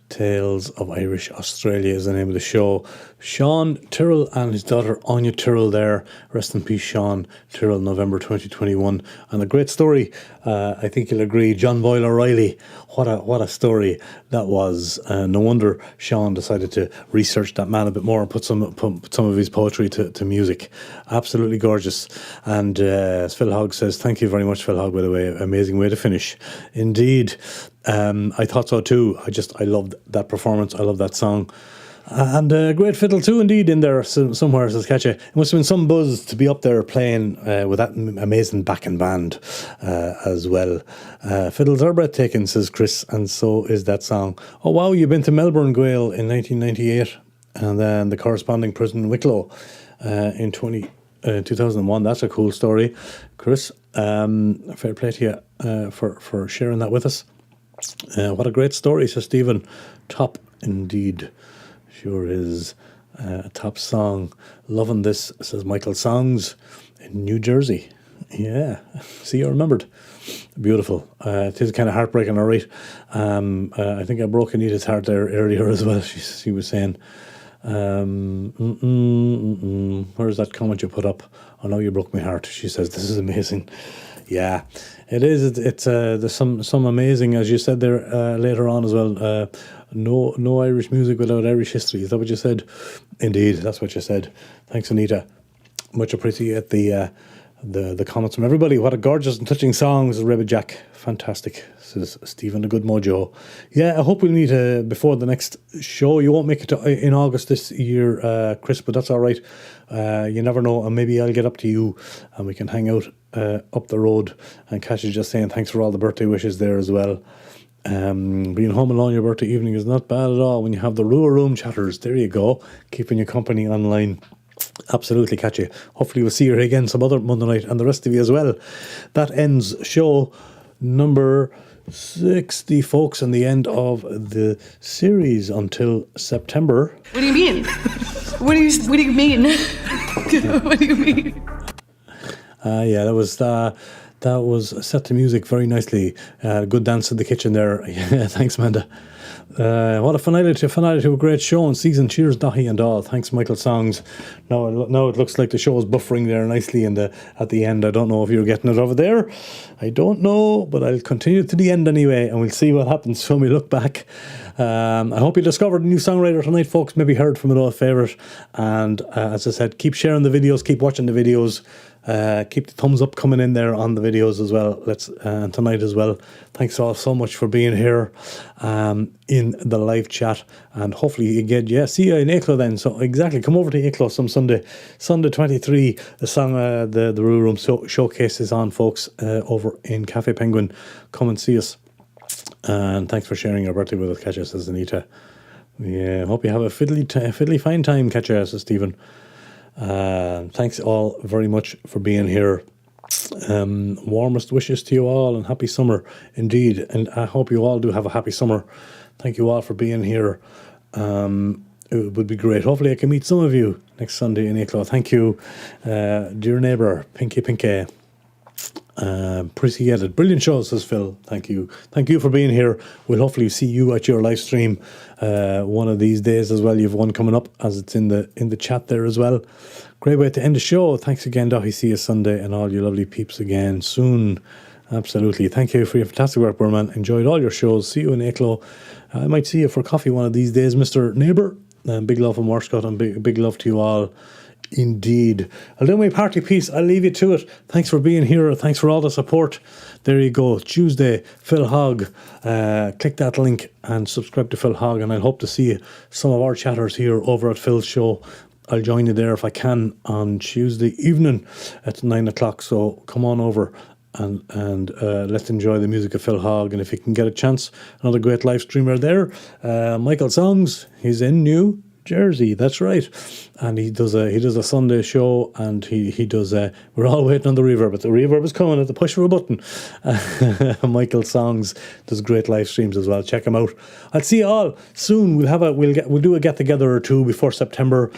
Tales of Irish Australia is the name of the show. Sean Tyrrell and his daughter Anya Tyrrell there. Rest in peace, Sean Tyrrell, November 2021. And a great story. I think you'll agree. John Boyle O'Reilly. What a story that was. No wonder Sean decided to research that man a bit more and put some of his poetry to music. Absolutely gorgeous. And as Phil Hogg says, thank you very much, Phil Hogg, by the way. Amazing way to finish. Indeed. I thought so too. I loved that performance. I love that song. And a great fiddle too, indeed, in there somewhere, says Katja. It must have been some buzz to be up there playing with that amazing backing band as well. Fiddles are breathtaking, says Chris, and so is that song. Oh wow, you've been to Melbourne, Gael, in 1998, and then the corresponding prison in Wicklow in 2001. That's a cool story, Chris. Fair play to you for sharing that with us. What a great story, says Stephen. Top indeed. Sure is a top song. Loving this, says Michael. Songs in New Jersey. Yeah, see, I remembered. Beautiful. It is kind of heartbreaking, all right. I think I broke Anita's heart there earlier as well. She was saying, where's that comment you put up? Oh no, you broke my heart. She says, this is amazing. Yeah, it is. It's there's some amazing, as you said there later on as well. No Irish music without Irish history. Is that what you said? Indeed, that's what you said. Thanks, Anita. Much appreciate the comments from everybody. What a gorgeous and touching song, says Rebbe Jack. Fantastic, says Stephen, a good mojo. Yeah, I hope we'll meet before the next show. You won't make it in August this year, Chris, but that's all right. You never know, and maybe I'll get up to you and we can hang out up the road. And Cash is just saying thanks for all the birthday wishes there as well. Being home alone your birthday evening is not bad at all when you have the Rua Room chatters. There you go, keeping you company online. Absolutely, Catchy. Hopefully we'll see you again some other Monday night, and the rest of you as well. That ends show number 60, folks, and the end of the series until September. What do you mean? What do you mean? What do you mean? Yeah, that was set to music very nicely. Good dance in the kitchen there. Yeah, thanks, Amanda. What a finale to a great show and season. Cheers, Dahi and all. Thanks, Michael Songs. Now it looks like the show is buffering there nicely at the end. I don't know if you're getting it over there. I don't know, but I'll continue to the end anyway, and we'll see what happens when we look back. I hope you discovered a new songwriter tonight, folks. Maybe heard from an old favourite. And as I said, keep sharing the videos, keep watching the videos. Keep the thumbs up coming in there on the videos as well. And tonight as well. Thanks all so much for being here in the live chat, and hopefully again, see you in Aiklo then. So exactly, come over to Aiklo some Sunday 23. The song, the Rua Room showcase is on, folks, over in Cafe Penguin. Come and see us. And thanks for sharing your birthday with us, Catcher, says Anita. Yeah, hope you have a fiddly fine time, Catcher, says Stephen. Thanks all very much for being here. Warmest wishes to you all, and happy summer indeed, and I hope you all do have a happy summer. Thank you all for being here. It would be great. Hopefully I can meet some of you next Sunday in Aiklo. Thank you, dear neighbour Pinky. Appreciate it. Brilliant show, says Phil. Thank you for being here. We'll hopefully see you at your live stream one of these days as well. You've one coming up, as it's in the chat there as well. Great way to end the show. Thanks again, Dahi. See you Sunday, and all you lovely peeps again soon. Absolutely. Thank you for your fantastic work, Burman. Enjoyed all your shows. See you in Aiklo. I might see you for coffee one of these days, Mr. Neighbour. Big love from Warscott, and big love to you all. Indeed. I'll do my party piece. I'll leave you to it. Thanks for being here. Thanks for all the support. There you go. Tuesday, Phil Hogg. Click that link and subscribe to Phil Hogg, and I hope to see some of our chatters here over at Phil's show. I'll join you there if I can on Tuesday evening at 9 o'clock. So come on over and let's enjoy the music of Phil Hogg. And if you can get a chance, another great live streamer there. Michael Songs. He's in New Jersey, that's right, and he does a Sunday show, and he does we're all waiting on the reverb, but the reverb is coming at the push of a button. Michael Songs does great live streams as well. Check him out. I'll see you all soon. We'll do a get together or two before September.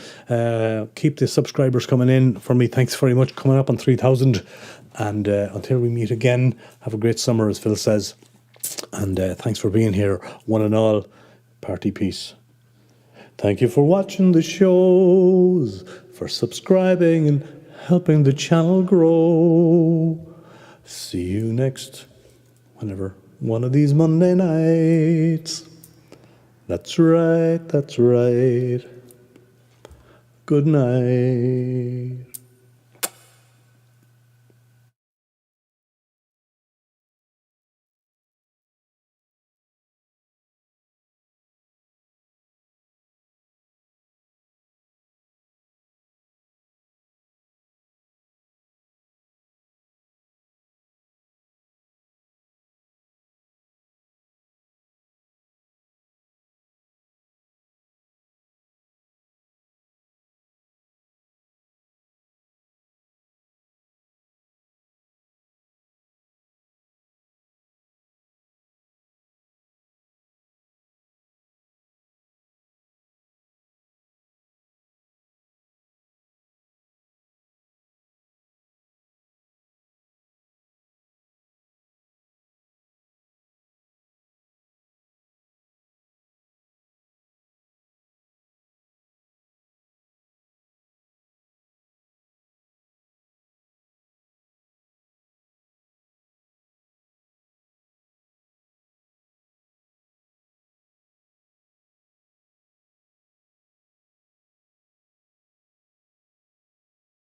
Keep the subscribers coming in for me. Thanks very much. Coming up on 3,000, and until we meet again, have a great summer, as Phil says, and thanks for being here, one and all. Party peace. Thank you for watching the shows, for subscribing and helping the channel grow. See you next, whenever, one of these Monday nights. That's right. Good night.